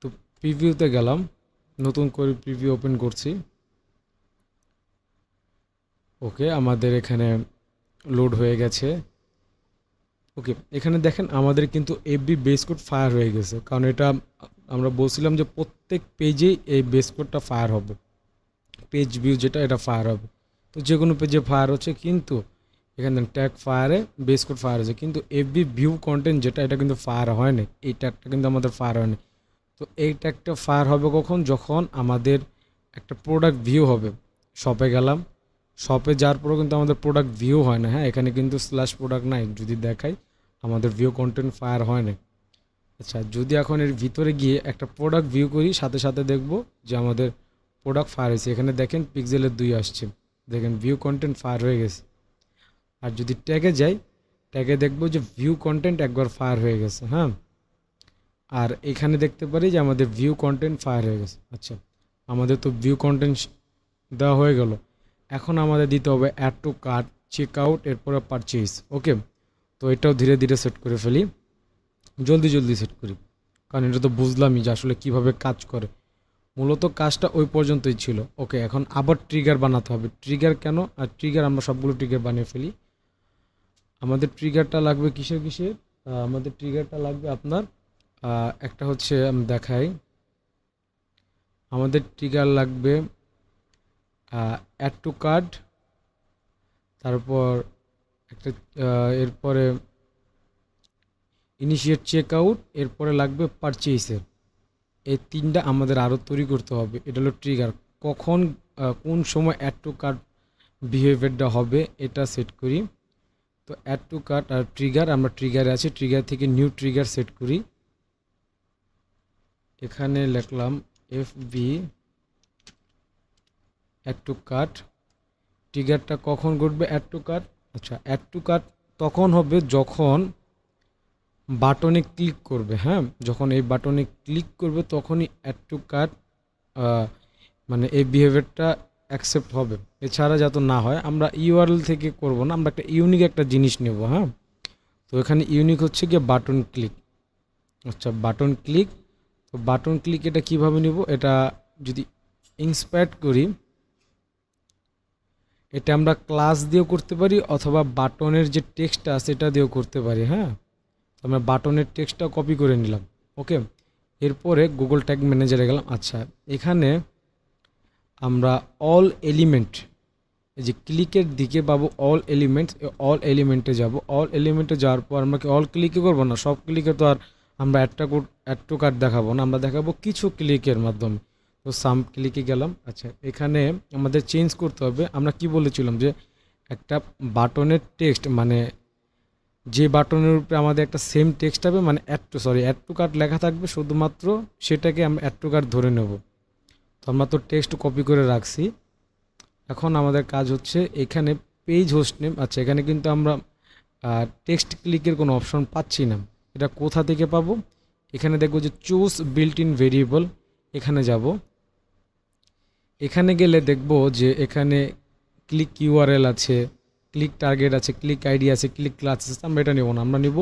তো প্রিভিউতে গেলাম, নতুন করে প্রিভিউ ওপেন করছি। ওকে, আমাদের এখানে লোড হয়ে গেছে। ওকে, এখানে দেখেন আমাদের কিন্তু এফবি বেস কোড ফায়ার হয়ে গেছে, কারণ এটা আমরা বলছিলাম যে প্রত্যেক পেজেই এই বেস কোডটা ফায়ার হবে। পেজ ভিউ যেটা এটা ফায়ার হবে। তো যে কোনো পেজে ফায়ার হচ্ছে, কিন্তু এখানে ট্যাগ ফায়ারে বেস কোড ফায়ার হচ্ছে, কিন্তু এফবি ভিউ কন্টেন্ট যেটা এটা কিন্তু ফায়ার হয়নি। এই ট্যাগটা কিন্তু আমাদের ফায়ার হয়নি। তো এই ট্যাগটা ফায়ার হবে কখন? যখন আমাদের একটা প্রোডাক্ট ভিউ হবে। শপে গেলাম, শপে যাওয়ার পরেও কিন্তু আমাদের প্রোডাক্ট ভিউ হয় না। হ্যাঁ, এখানে কিন্তু স্ল্যাশ প্রোডাক্ট নাই, যদি দেখাই আমাদের ভিউ কন্টেন্ট ফায়ার হয় না। আচ্ছা, যদি এখন এর ভিতরে গিয়ে একটা প্রোডাক্ট ভিউ করি, সাথে সাথে দেখব যে আমাদের প্রোডাক্ট ফায়ার হয়েছে। এখানে দেখেন পিক্সেলের 2 আসছে, দেখেন ভিউ কন্টেন্ট ফায়ার হয়ে গেছে। আর যদি ট্যাগে যাই, ট্যাগে দেখবো যে ভিউ কন্টেন্ট একবার ফায়ার হয়ে গেছে। হ্যাঁ, আর এখানে দেখতে পারি যে আমাদের ভিউ কন্টেন্ট ফায়ার হয়ে গেছে। আচ্ছা, আমাদের তো ভিউ কন্টেন্ট দেওয়া হয়ে গেল। এখন আমাদের দিতে হবে add to cart, check out, এরপরে পারচেজ। ওকে, তো এটাও ধীরে ধীরে সেট করে ফেলি, জলদি জলদি সেট করি, কারণ এটা তো বুঝলামই যে আসলে কীভাবে কাজ করে। মূলত কাজটা ওই পর্যন্তই ছিল। ওকে, এখন আবার ট্রিগার বানাতে হবে। ট্রিগার কেন? আর ট্রিগার আমরা সবগুলো ট্রিগার বানিয়ে ফেলি। আমাদের ট্রিগারটা লাগবে কিসের কিসের? আমাদের ট্রিগারটা লাগবে আপনার একটা হচ্ছে আমি দেখাই। আমাদের ট্রিগার লাগবে অ্যাড টু কার্ট, তারপর একটা এরপরে ইনিশিয়েট চেক আউট, এরপরে লাগবে পারচেসের। এই তিনটা আমাদের আরও তৈরি করতে হবে। এটা হলো ট্রিগার। কখন কোন সময় অ্যাড টু কার্ট বিহেভিয়ারটা হবে এটা সেট করি। তো অ্যাড টু কার্ট আর ট্রিগার, আমরা ট্রিগারে আছি, ট্রিগার থেকে নিউ ট্রিগার সেট করি। এখানে লিখলাম এফবি অ্যাড টু কার্ট। ট্রিগারটা কখন ঘটবে? Add to cart. আচ্ছা, অ্যাড টু কার্ট তখন হবে যখন বাটনে ক্লিক করবে। হ্যাঁ, যখন এই বাটনে ক্লিক করবে তখনই অ্যাড টু কার্ট মানে এই বিহেভিয়ারটা অ্যাকসেপ্ট হবে। এছাড়া যাতে না হয়, আমরা ইউআরএল থেকে করব না, আমরা একটা ইউনিক একটা জিনিস নেব। হ্যাঁ, তো এখানে ইউনিক হচ্ছে গিয়ে বাটন ক্লিক। আচ্ছা, বাটন ক্লিক। তো বাটন ক্লিক এটা কিভাবে নিব? এটা যদি ইন্সপায়ার্ড করি, এটা আমরা ক্লাস দিয়েও করতে পারি, অথবা বাটনের যে টেক্সটটা আছে এটা দিয়েও করতে পারি। হ্যাঁ, আমরা বাটনের টেক্সটটা কপি করে নিলাম। ওকে, এরপরে গুগল ট্যাগ ম্যানেজারে গেলাম। আচ্ছা, এখানে আমরা অল এলিমেন্ট, এই যে ক্লিকের দিকে পাবো অল এলিমেন্টস, অল এলিমেন্টে যাব। অল এলিমেন্টে যাওয়ার পর আমরা কি অল ক্লিকে করবো না? সব ক্লিকে তো আর আমরা অ্যাড টু কার্ট দেখাবো না, আমরা দেখাবো কিছু ক্লিকের মাধ্যমে। তো সাম ক্লিকে গেলাম। আচ্ছা, এখানে আমাদের চেঞ্জ করতে হবে। আমরা কি বলেছিলাম যে একটা বাটনের টেক্সট মানে যে বাটনের উপরে আমাদের একটা সেম টেক্সট হবে, মানে অ্যাড টু কার্ট লেখা থাকবে, শুধুমাত্র সেটাকে আমরা অ্যাড টু কার্ট ধরে নেব। তো আমরা তো টেক্সট কপি করে রাখছি। এখন আমাদের কাজ হচ্ছে এখানে পেজ হোস্ট নেম। আচ্ছা, এখানে কিন্তু আমরা টেক্সট ক্লিকের কোনো অপশন পাচ্ছি না। এটা কোথা থেকে পাবো? এখানে দেখবো যে চুজ বিল্ট ইন ভেরিয়েবল, এখানে যাব। এখানে গেলে দেখব যে এখানে ক্লিক ইউআরএল আছে, ক্লিক টার্গেট আছে, ক্লিক আইডি আছে, ক্লিক ক্লাস আছে। আমরা এটা নেব না, আমরা নেব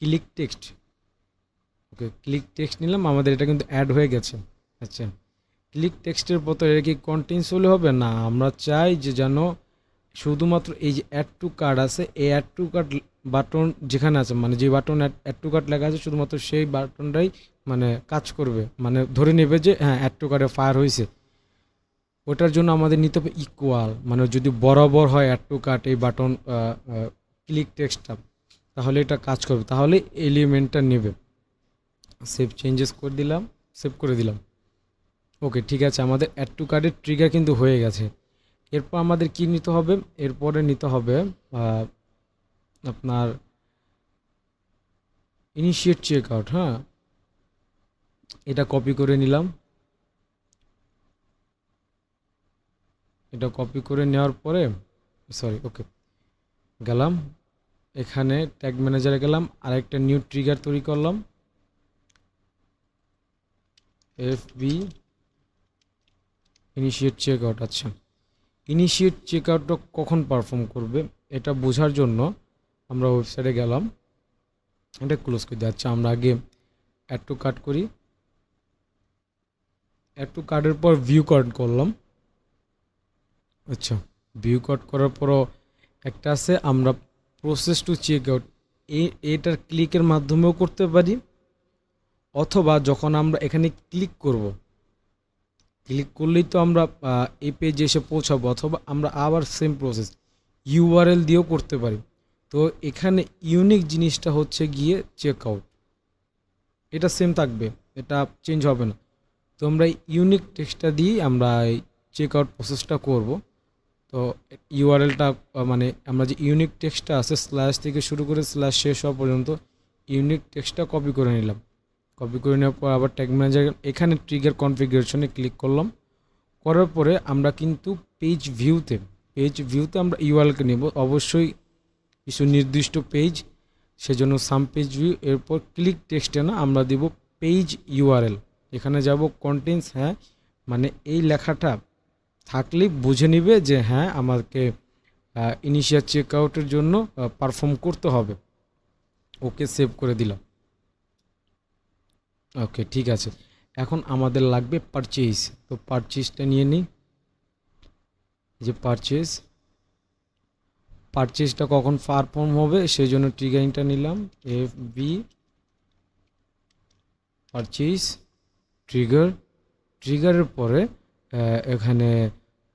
ক্লিক টেক্সট। ওকে, ক্লিক টেক্সট নিলাম, আমাদের এটা কিন্তু অ্যাড হয়ে গেছে। আচ্ছা, ক্লিক টেক্সটের পর এর কি কন্টেন্টস হলে হবে না, আমরা চাই যে যেন শুধুমাত্র এই যে অ্যাড টু কার্ড আছে, এই অ্যাড টু কার্ড বাটন যেখানে আছে, মানে যে বাটন অ্যাড টু কার্ড লেখা আছে শুধুমাত্র সেই বাটনটাই মানে কাজ করবে, মানে ধরে নেবে যে হ্যাঁ অ্যাড টু কার্ডে ফায়ার হয়েছে। ওটার জন্য আমাদের নিতে হবে ইকুয়াল, মানে যদি বরাবর হয় অ্যাড টু কার্ট এই বাটন ক্লিক টেক্সটটা, তাহলে এটা কাজ করবে, তাহলে এলিমেন্টটা নেবে। সেভ চেঞ্জেস করে দিলাম, সেভ করে দিলাম। ওকে ঠিক আছে, আমাদের অ্যাড টু কার্ডের ট্রিগার কিন্তু হয়ে গেছে। এরপর আমাদের কি নিতে হবে, এরপরে নিতে হবে আপনার ইনিশিয়েট চেক আউট। হ্যাঁ, এটা কপি করে নিলাম। এটা কপি করে নেওয়ার পরে ওকে গেলাম, এখানে ট্যাগ ম্যানেজারে গেলাম, আরেকটা নিউ ট্রিগার তৈরি করলাম, FB ইনিশিয়েট চেক আউট। আচ্ছা, ইনিশিয়েট চেক আউটটা কখন পারফর্ম করবে এটা বোঝার জন্য আমরা ওয়েবসাইটে গেলাম, এটা ক্লোজ করে দিই। আচ্ছা, আমরা আগে অ্যাড টু কার্ট করি, অ্যাড টু কার্টের পর ভিউ কার্ট করলাম। আচ্ছা, ভিউ কার্ট করার পরও একটা আছে আমরা প্রসেস টু চেক আউট, এটার ক্লিকের মাধ্যমেও করতে পারি, অথবা যখন আমরা এখানে ক্লিক করব, ক্লিক করলেই তো আমরা এই পেজে এসে পৌঁছাবো, অথবা আমরা আবার সেম প্রসেস ইউআরএল দিয়েও করতে পারি। তো এখানে ইউনিক জিনিসটা হচ্ছে গিয়ে চেক আউট, এটা সেম থাকবে, এটা চেঞ্জ হবে না। তো আমরা ইউনিক টেক্সটটা দিয়েই আমরা এই চেক আউট প্রসেসটা করব। তো ইউআরএলটা মানে আমরা যে ইউনিক টেক্সটটা আছে স্ল্যাশ থেকে শুরু করে স্ল্যাশ শেষ হওয়া পর্যন্ত ইউনিক টেক্সটটা কপি করে নিলাম। কপি করে নেওয়ার পর আবার ট্যাগ ম্যানেজার এখানে ট্রিগার কনফিগারেশনে ক্লিক করলাম, করার পরে আমরা কিন্তু পেজ ভিউতে আমরা ইউআরএলকে নেব, অবশ্যই কিছু নির্দিষ্ট পেজ, সেজন্য সাম পেজ ভিউ। এরপর ক্লিক টেক্সটে না আমরা দেব পেজ ইউআরএল, এখানে যাব কন্টেন্টস। হ্যাঁ, মানে এই লেখাটা থাকলেই বুঝে নিবে যে হ্যাঁ আমাকে ইনিশিয়াল চেক আউটের জন্য পারফর্ম করতে হবে। ওকে, সেভ করে দিলাম। ওকে ঠিক আছে, এখন আমাদের লাগবে পারচেজ। তো পারচেজটা নিয়ে নিই, যে পারচেজটা কখন পারফর্ম হবে সেই জন্য ট্রিগারিংটা নিলাম, FB পারচেজ ট্রিগারের পরে এখানে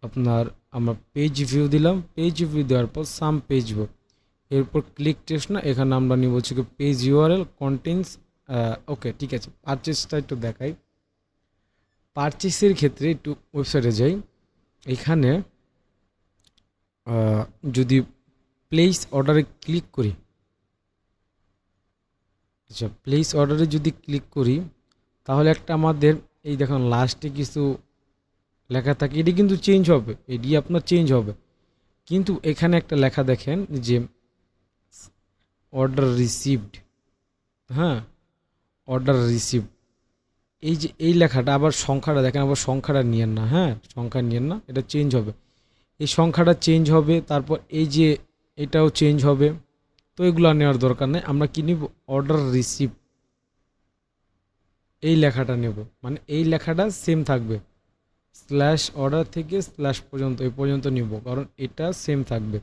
আপনার আমরা পেজ ভিউ দিলাম, পেজ ভিউ দেওয়ার পর সাম পেজ ভিউ, এরপর ক্লিক টেক্সট না, এখানে আমরা নিব হচ্ছে পেজ ইউআরএল কন্টেন্টস। ওকে ঠিক আছে, পারচেজটা একটু দেখাই। পারচেসের ক্ষেত্রে একটু ওয়েবসাইটে যাই, এখানে যদি প্লেস অর্ডারে ক্লিক করি, আচ্ছা প্লেস অর্ডারে যদি ক্লিক করি তাহলে একটা আমাদের এই দেখুন লাস্টে কিছু লেখা থাকে, এটি কিন্তু চেঞ্জ হবে, এটি আপনার চেঞ্জ হবে, কিন্তু এখানে একটা লেখা দেখেন যে অর্ডার রিসিভড। হ্যাঁ, অর্ডার রিসিভড, এই যে এই লেখাটা আবার সংখ্যাটা দেখেন, আবার সংখ্যাটা নিয়েন না, হ্যাঁ সংখ্যা নিয়েন না, এটা চেঞ্জ হবে, এই সংখ্যাটা চেঞ্জ হবে, তারপর এই যে এটাও চেঞ্জ হবে। তো এগুলো নেওয়ার দরকার নেই, আমরা কি নিব অর্ডার রিসিভ, এই লেখাটা নেব, মানে এই লেখাটা সেম থাকবে, স্ল্যাশ অর্ডার থেকে স্ল্যাশ পর্যন্ত এই পর্যন্ত নিব, কারণ এটা সেম থাকবে।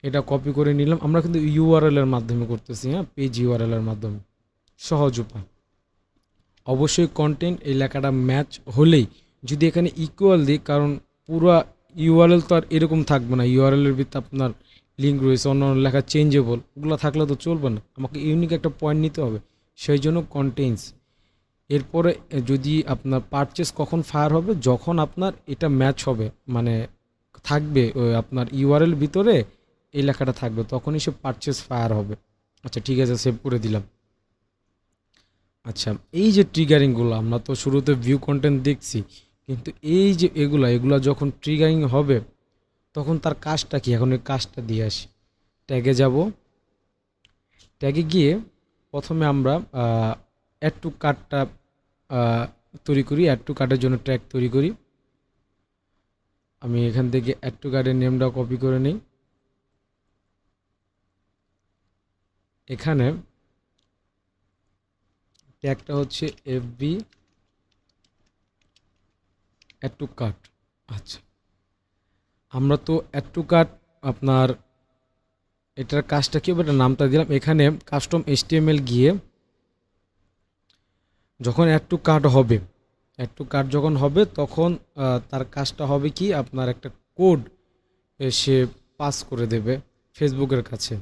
এটা কপি করে নিলাম, আমরা কিন্তু ইউআরএল এর মাধ্যমে করতেছি, হ্যাঁ পেজ ইউআরএল এর মাধ্যমে, সহজ উপায়। অবশ্যই কন্টেন্ট এই লেখাটা ম্যাচ হলেই, যদি এখানে ইকুয়াল দিই, কারণ পুরো ইউআরএল তো আর এরকম থাকবে না, ইউআরএল এর ভিতরে আপনার লিঙ্ক রয়েছে, অন্য লেখা চেঞ্জেবল, ওগুলো থাকলে তো চলবে না, আমাকে ইউনিক একটা পয়েন্ট নিতে হবে, সেই জন্য কন্টেন্টস। এরপরে যদি আপনার পারচেস কখন ফায়ার হবে, যখন আপনার এটা ম্যাচ হবে, মানে থাকবে ওই আপনার ইউআরএল ভিতরে এই লেখাটা থাকবে, তখনই সে পারচেস ফায়ার হবে। আচ্ছা ঠিক আছে, সেভ করে দিলাম। আচ্ছা, এই যে ট্রিগারিংগুলো আমরা তো শুরুতে ভিউ কন্টেন্ট দেখছি, কিন্তু এই যে এগুলা যখন ট্রিগারিং হবে তখন তার কাজটা কি, এখন ওই কাজটা দিয়ে আসি। ট্যাগে যাব, ট্যাগে গিয়ে প্রথমে আমরা অ্যাড টু কার্টটা তৈরি করি, অ্যাড টু কার্টের জন্য ট্যাগ তৈরি করি। আমি এখান থেকে অ্যাড টু কার্টের নেমটা কপি করে নিই, এখানে ট্যাগটা হচ্ছে FB অ্যাড টু কার্ট। আচ্ছা, আমরা তো অ্যাড টু কার্ট আপনার এটার কাজটা কি হবে, এটা নামটা দিলাম। এখানে কাস্টম এইচটিএমএল গিয়ে যখন অ্যাড টু কার্ট হবে, অ্যাড টু কার্ট যখন হবে তখন তার কাজটা হবে কি, আপনার একটা কোড সে পাস করে দেবে ফেসবুকের কাছে।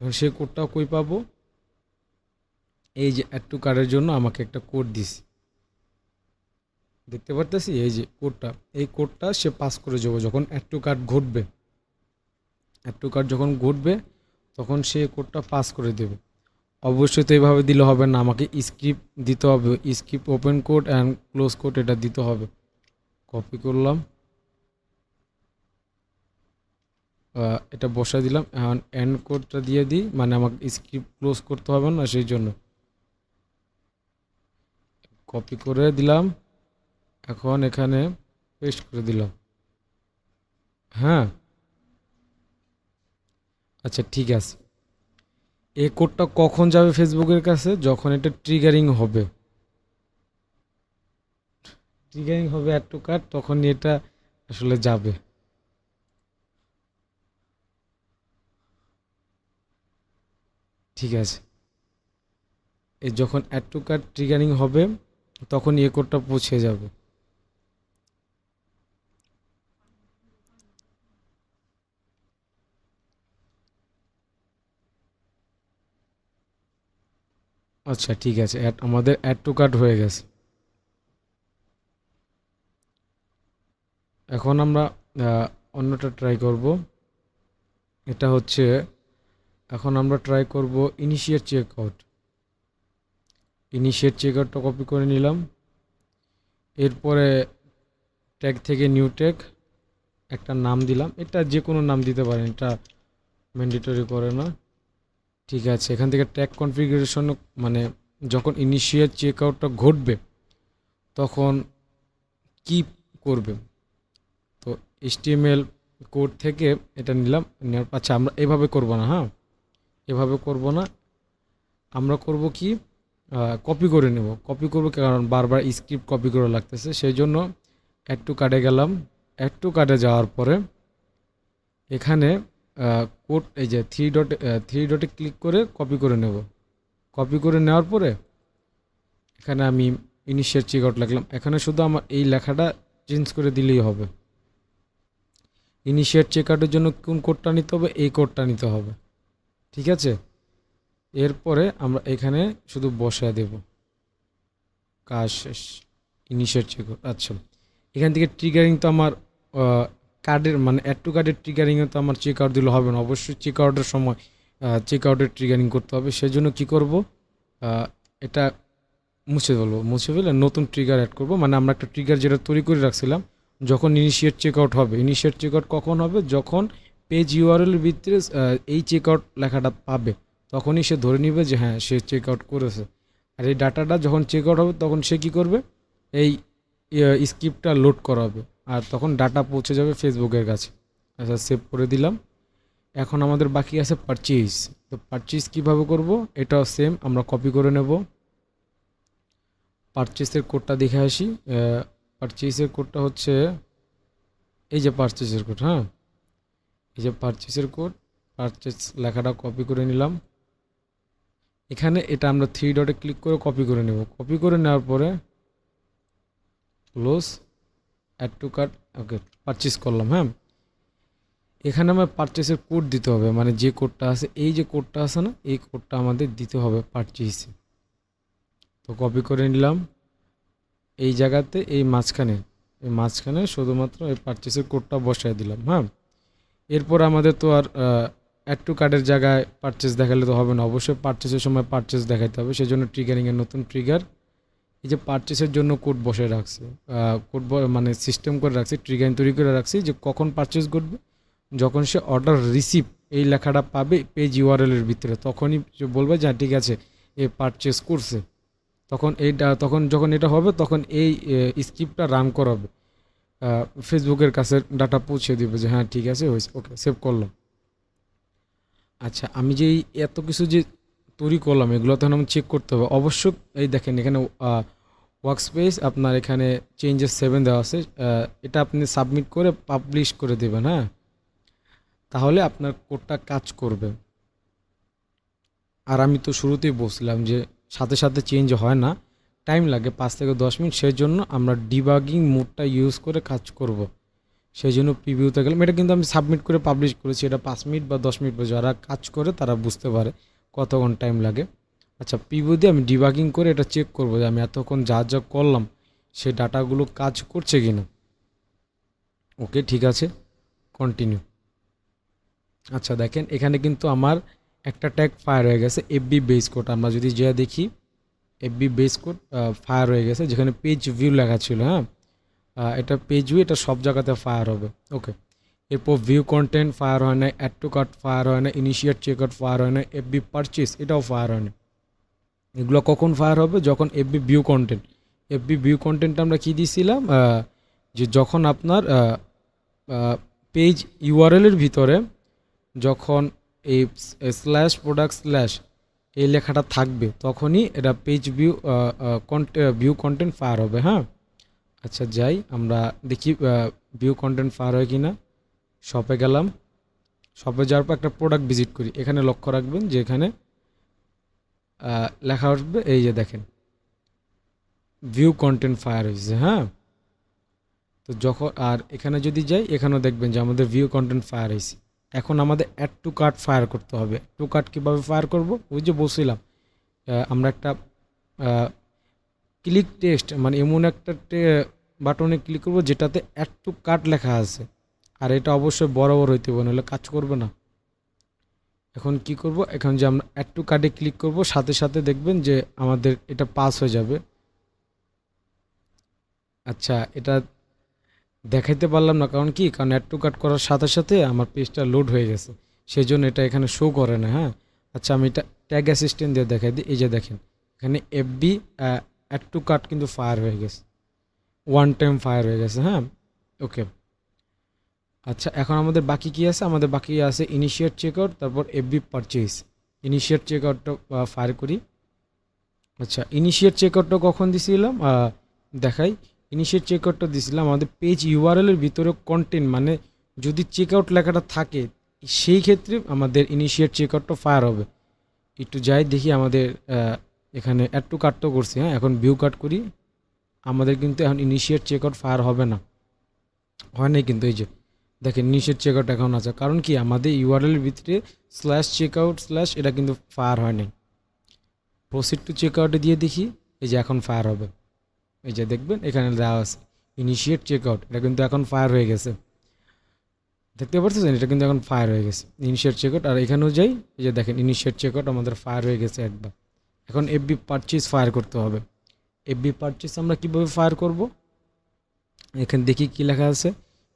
এখন সেই কোডটাও কই পাবো, এই যে অ্যাড টু কার্টের জন্য আমাকে একটা কোড দিস, দেখতে পারতেছি এই যে কোডটা, এই কোডটা সে পাস করে যাবো যখন অ্যাড টু কার্ট ঘটবে। অ্যাড টু কার্ট যখন ঘটবে তখন সে কোডটা পাস করে দেবে। অবশ্যই তো এইভাবে দিলে হবে না, আমাকে স্ক্রিপ্ট দিতে হবে, script open code and close code এটা দিতে হবে। কপি করলাম, এটা বসাই দিলাম। এখন এন্ড কোডটা দিয়ে দিই, মানে আমাকে স্ক্রিপ্ট ক্লোজ করতে হবে না, সেই জন্য কপি করে দিলাম। এখন এখানে পেস্ট করে দিলাম। হ্যাঁ, আচ্ছা ঠিক আছে। এই কোডটা কখন যাবে ফেসবুকের কাছে, যখন এটা ট্রিগারিং হবে। ট্রিগারিং হবে অ্যাড টু কার্ট, তখনই এটা আসলে যাবে। ঠিক আছে, এই যখন অ্যাড টু কার্ট ট্রিগারিং হবে তখন এই কোডটা পৌঁছে যাবে। আচ্ছা ঠিক আছে, আমাদের অ্যাড টু কার্ট হয়ে গেছে। এখন আমরা অন্যটা ট্রাই করব। এটা হচ্ছে, এখন আমরা ট্রাই করব initiate check out. Initiate check আউটটা কপি করে নিলাম। এরপরে ট্যাগ থেকে নিউ ট্যাগ একটা নাম দিলাম, এটা যে কোনো নাম দিতে পারেন, এটা ম্যান্ডেটরি করে না। ঠিক আছে, এখান থেকে ট্যাগ কনফিগারেশন, মানে যখন ইনিশিয়েট চেক আউটটা ঘটবে তখন কি করবে, তো এইচটিএমএল কোড থেকে এটা নিলাম। আচ্ছা, আমরা এভাবে করব না, হ্যাঁ এভাবে করব না, আমরা করব কি, কপি করে নেব। কপি করব কারণ বারবার স্ক্রিপ্ট কপি করে লাগতেছে, সেই জন্য অ্যাড টু কার্ডে গেলাম। অ্যাড টু কার্ডে যাওয়ার পরে এখানে কোড, এই যে থ্রি ডটে ক্লিক করে কপি করে নেব। কপি করে নেওয়ার পরে এখানে আমি ইনিশিয়েট চেক আউট লিখলাম। এখানে শুধু আমার এই লেখাটা চেঞ্জ করে দিলেই হবে। ইনিশিয়েট চেক আউটের জন্য কোন কোডটা নিতে হবে, এই কোডটা নিতে হবে। ঠিক আছে, এরপরে আমরা এখানে শুধু বসায় দেব, কাজ শেষ। Initiate check out. আচ্ছা, এখান থেকে ট্রিগারিং তো আমার কার্ডের, মানে অ্যাড টু কার্ডের ট্রিগারিংয়ে তো আমার চেক আউট দিলে হবে না, অবশ্যই চেক আউটের সময় চেক আউটের ট্রিগারিং করতে হবে। সেই জন্য কী করব, এটা মুছে ফেলে নতুন ট্রিগার অ্যাড করব। মানে আমরা একটা ট্রিগার যেটা তৈরি করে রাখছিলাম, যখন ইনিশিয়েট চেক আউট হবে। ইনিশিয়েট চেক আউট কখন হবে, যখন পেজ ইউআরএল এর ভিতরে এই চেক আউট লেখাটা পাবে, তখনই সে ধরে নিবে যে হ্যাঁ সে চেক আউট করেছে। আর এই ডাটাটা যখন চেক আউট হবে তখন সে কী করবে, এই স্ক্রিপ্টটা লোড করাবে, আর তখন ডাটা পৌঁছে যাবে ফেসবুকের কাছে। আচ্ছা, সেভ করে দিলাম। এখন আমাদের বাকি আছে পারচেজ। তো পারচেজ কীভাবে করব, এটাও সেম, আমরা কপি করে নেব। পারচেসের কোডটা দেখে আসি। পারচেসের কোডটা হচ্ছে এই যে পারচেসের কোড। হ্যাঁ, এই যে পারচেসের কোড, পারচেস লেখাটা কপি করে নিলাম। এখানে এটা আমরা থ্রি ডটে ক্লিক করে কপি করে নেব। কপি করে নেওয়ার পরে close, add to cart, okay purchase করলাম। হ্যাঁ, এখানে আমার পারচেসের কোড দিতে হবে, মানে যে কোডটা আছে, এই যে কোডটা আছে না, এই কোডটা আমাদের দিতে হবে পারচেসে। তো কপি করে নিলাম। এই জায়গাতে এই মাঝখানে শুধুমাত্র এই পারচেসের কোডটা বসায় দিলাম। হ্যাঁ, এরপর আমাদের তো আর অ্যাড টু কার্ডের জায়গায় পারচেস দেখালে তো হবে না, অবশ্যই পারচেসের সময় পারচেস দেখাতে হবে। সেই জন্য ট্রিগারিংয়ের নতুন ট্রিগার, এই যে পারচেসের জন্য কোড বসায় রাখছি, কোড মানে সিস্টেম করে রাখছি, ট্রিগারিং তৈরি করে রাখছি যে কখন পারচেস ঘটবে, যখন সে অর্ডার রিসিভ এই লেখাটা পাবে পেজ ইউআরএল এর ভিতরে, তখনই সে বলবে যে ঠিক আছে এ পারচেস করছে। তখন যখন এটা হবে তখন এই স্ক্রিপ্টটা রান করাবে, ফেসবুকের কাছে ডাটা পৌঁছে দিবে যে হ্যাঁ ঠিক আছে হয়েছে, ওকে সেভ করলাম। আচ্ছা, আমি যে এত কিছু যে তৈরি করলাম, এগুলো তখন আমি চেক করতে হবে অবশ্যই। এই দেখেন এখানে ওয়ার্কস্পেস আপনার এখানে চেঞ্জেস 7 দেওয়া আছে, এটা আপনি সাবমিট করে পাবলিশ করে দেবেন, হ্যাঁ, তাহলে আপনার কোডটা কাজ করবে। আর আমি তো শুরুতেই বলছিলাম যে সাথে সাথে চেঞ্জ হয় না, টাইম লাগে 5 থেকে 10 মিনিট, সেই জন্য আমরা ডিবাগিং মোডটা ইউজ করে কাজ করব। সেই জন্য প্রিভিউতে গেলাম, এটা কিন্তু আমি সাবমিট করে পাবলিশ করেছি, এটা 5 মিনিট বা 10 মিনিট, যারা কাজ করে তারা বুঝতে পারে কতক্ষণ টাইম লাগে। আচ্ছা, প্রিভিউ দিয়ে আমি ডিবাগিং করে এটা চেক করব যে আমি এতক্ষণ যা যা করলাম সেই ডাটাগুলো কাজ করছে কিনা। ওকে, ঠিক আছে, কন্টিনিউ। আচ্ছা দেখেন, এখানে কিন্তু আমার একটা ট্যাগ ফায়ার হয়ে গেছে, এফবি বেস কোড। আমরা যদি যা দেখি, এফবি বেস কোড ফায়ার হয়ে গেছে, যেখানে পেজ ভিউ লেখা ছিল, হ্যাঁ, এটা পেজ ভিউ, এটা সব জায়গাতে ফায়ার হবে। ওকে, এরপর ভিউ কন্টেন্ট ফায়ার হয় না, অ্যাড টু কার্ট ফায়ার হয় না, ইনিশিয়েট চেকআউট ফায়ার হয় না, এফবি পারচেস এটাও ফায়ার হয় না। এগুলো কখন ফায়ার হবে? যখন FB view content, FB view content আমরা কী দিয়েছিলাম, যে যখন আপনার পেজ ইউআরএলের ভিতরে যখন এই স্ল্যাশ প্রোডাক্ট স্ল্যাশ এই লেখাটা থাকবে, তখনই এটা page view view content fire হবে, হ্যাঁ। আচ্ছা যাই, আমরা দেখি ভিউ কন্টেন্ট ফায়ার হয় কি না। শপে গেলাম, শপে যাওয়ার পর একটা প্রোডাক্ট ভিজিট করি। এখানে লক্ষ্য রাখবেন যে এখানে লেখা আসবে, এই যে দেখেন ভিউ কন্টেন্ট ফায়ার হয়েছে, হ্যাঁ। তো যখন আর এখানে যদি যাই, এখানেও দেখবেন যে আমাদের ভিউ কন্টেন্ট ফায়ার হয়েছে। এখন আমাদের অ্যাড টু কার্ট ফায়ার করতে হবে। টু কার্ট কীভাবে ফায়ার করব? ওই যে বলছিলাম, আমরা একটা ক্লিক টেক্সট, মানে এমন একটা বাটনে ক্লিক করব যেটাতে অ্যাড টু কার্ট লেখা আছে, আর এটা অবশ্যই বড় বড় হইতে হবে, নাহলে কাজ করবে না। এখন কি করব, এখন যে আমরা অ্যাড টু কার্টে ক্লিক করব, সাথে সাথে দেখবেন যে আমাদের এটা পাস হয়ে যাবে। আচ্ছা, এটা দেখাইতে পারলাম না, কারণ কি, কারণ অ্যাড টু কার্ট করার সাথে সাথে আমার পেজটা লোড হয়ে গেছে, সেই জন্য এটা এখানে শো করে না, হ্যাঁ। আচ্ছা, আমি এটা ট্যাগ অ্যাসিস্ট্যান্ট দিয়ে দেখাই দিই। এই যে দেখেন, এখানে এফবি অ্যাড টু কার্ট কিন্তু ফায়ার হয়ে গেছে, ওয়ান টাইম ফায়ার হয়ে গেছে, হ্যাঁ। ওকে, আচ্ছা এখন আমাদের বাকি কি আছে? আমাদের বাকি আছে ইনিশিয়েট চেকআউট, তারপর এফবি পারচেজ। ইনিশিয়েট চেকআউটটা ফায়ার করি। আচ্ছা, ইনিশিয়েট চেকআউটটা কখন দিছিলাম দেখাই। ইনিশিয়েট চেকআউটটা দিছিলাম আমাদের পেজ ইউআরএলের ভিতরে কন্টেন্ট, মানে যদি চেকআউট লেখাটা থাকে, সেই ক্ষেত্রে আমাদের ইনিশিয়েট চেকআউটটা ফায়ার হবে। একটু যাই দেখি, আমাদের এখানে অ্যাড টু কার্ট তো করছি, হ্যাঁ। এখন ভিউ কাট করি, আমাদের কিন্তু এখন ইনিশিয়েট চেকআউট ফায়ার হবে না, হয় নাই কিন্তু। এই যে দেখেন, ইনিশিয়েট চেকআউট এখন আছে, কারণ কি, আমাদের ইউআরএলের ভিতরে স্ল্যাশ চেকআউট স্ল্যাশ এটা কিন্তু ফায়ার হয় নাই। প্রসিড টু চেকআউটে দিয়ে দেখি, এই যে এখন ফায়ার হবে। এই যে দেখবেন এখানে দেওয়া আছে ইনিশিয়েট চেকআউট, এটা কিন্তু এখন ফায়ার হয়ে গেছে, দেখতে পাচ্ছেন, এটা কিন্তু এখন ফায়ার হয়ে গেছে ইনিশিয়েট চেকআউট। আর এখানেও যাই, এই যে দেখেন ইনিশিয়েট চেকআউট আমাদের ফায়ার হয়ে গেছে একবার। এখন এফবি পারচেজ ফায়ার করতে হবে। এফবি পারচেজ আমরা কীভাবে ফায়ার করব? এখানে দেখি কি লেখা আছে।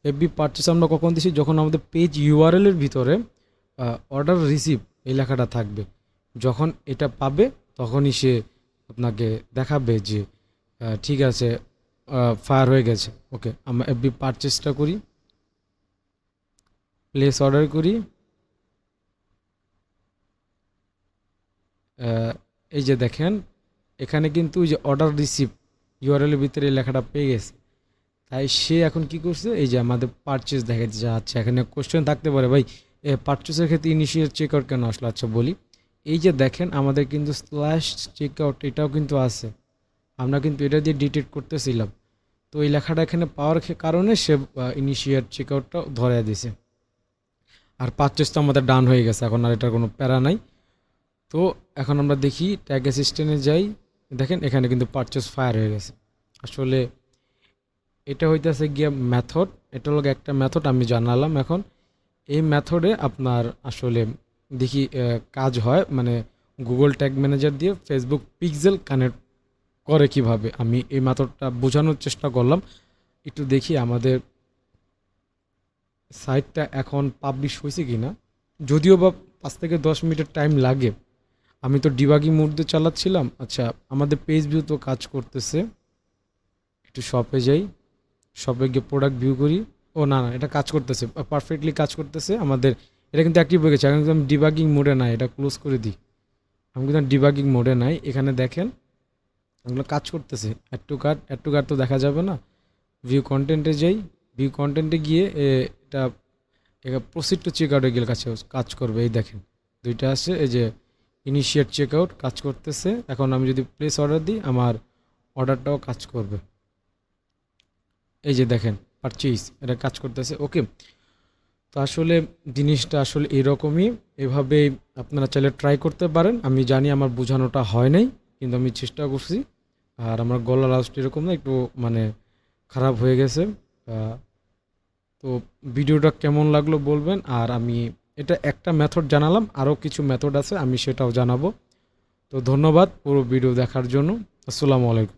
এফবি পারচেজ আমরা কখন দিছি? যখন আমাদের পেজ ইউআরএলের ভিতরে অর্ডার রিসিভ এই লেখাটা থাকবে, যখন এটা পাবে তখনই সে আপনাকে দেখাবে যে ঠিক আছে, ফায়ার হয়ে গেছে। ওকে, আমরা এফবি পারচেজটা করি, প্লেস অর্ডার করি। এই যে দেখেন, এখানে কিন্তু ওই যে অর্ডার রিসিভ ইউআরএলের ভিতরে এই লেখাটা পেয়ে গেছে, তাই সে এখন কি করছে, এই যে আমাদের পারচেজ দেখাতে যাচ্ছে। এখানে কোশ্চেন থাকতে পারে, ভাই পারচেজের ক্ষেত্রে ইনিশিয়েট চেকআউট কেন আসলো? আচ্ছা বলি, এই যে দেখেন আমাদের কিন্তু স্ল্যাশ চেকআউট এটাও কিন্তু আছে, আমরা কিন্তু এটা দিয়ে ডিটেক্ট করতেছিলাম। তো এই লেখাটা এখানে পাওয়ার কারণে সে ইনিশিয়েট চেকআউটটা ধরে দিছে, আর পারচেজ তো আমাদের ডান হয়ে গেছে, এখন আর এটার কোনো প্যারা নাই। তো এখন আমরা দেখি ট্যাগ অ্যাসিস্ট্যান্টে যাই, দেখেন এখানে কিন্তু পারচেজ ফায়ার হয়ে গেছে। আসলে এটা হইতেছে গিয়ে মেথড, এটা হলো একটা মেথড আমি জানালাম। এখন এই মেথডে আপনার আসলে দেখি কাজ হয়, মানে গুগল ট্যাগ ম্যানেজার দিয়ে ফেসবুক পিক্সেল কানেক্ট করে কিভাবে, আমি এই মেথডটা বোঝানোর চেষ্টা করলাম। একটু দেখি আমাদের সাইটটা এখন পাবলিশ হয়েছে কি না, যদিও বা 5 থেকে 10 মিনিটের টাইম লাগে। আমি তো ডিবাগিং মোডে চালাচ্ছিলাম। আচ্ছা, আমাদের পেজ ভিউ তো কাজ করতেছে, একটু শপে যাই, শপে গিয়ে প্রোডাক্ট ভিউ করি। ও না না, এটা কাজ করতেছে, পারফেক্টলি কাজ করতেছে আমাদের, এটা কিন্তু অ্যাক্টিভ হয়ে গেছে। এখন কিন্তু আমি ডিবাগিং মোডে নাই, এটা ক্লোজ করে দিই। আমি কিন্তু ডিবাগিং মোডে নাই। এখানে দেখেন এগুলো কাজ করতেছে। অ্যাড টু কার্ট তো দেখা যাবে না। ভিউ কন্টেন্টে যাই, ভিউ কন্টেন্টে গিয়ে এটা প্রসিড টু চেক আউটে গেলে কাজ করবে। এই দেখেন দুইটা আছে, এই যে ইনিশিয়েট চেক আউট কাজ করতেছে। এখন আমি যদি প্লেস অর্ডার দিই আমার অর্ডারটাও কাজ করবে। এই যে দেখেন পারচেজ এটা কাজ করতেছে। ওকে, তো আসলে জিনিসটা আসলে এরকমই, এভাবেই আপনারা চাইলে ট্রাই করতে পারেন। আমি জানি আমার বোঝানোটা হয় নাই, কিন্তু আমি চেষ্টা করছি। আর আমার গলার আওয়াজটা এরকম না, একটু মানে খারাপ হয়ে গেছে। তো ভিডিওটা কেমন লাগলো বলবেন। আর আমি এটা একটা মেথড জানালাম, আরও কিছু মেথড আছে আমি সেটাও জানাবো। তো ধন্যবাদ পুরো ভিডিও দেখার জন্য। আসসালামু আলাইকুম।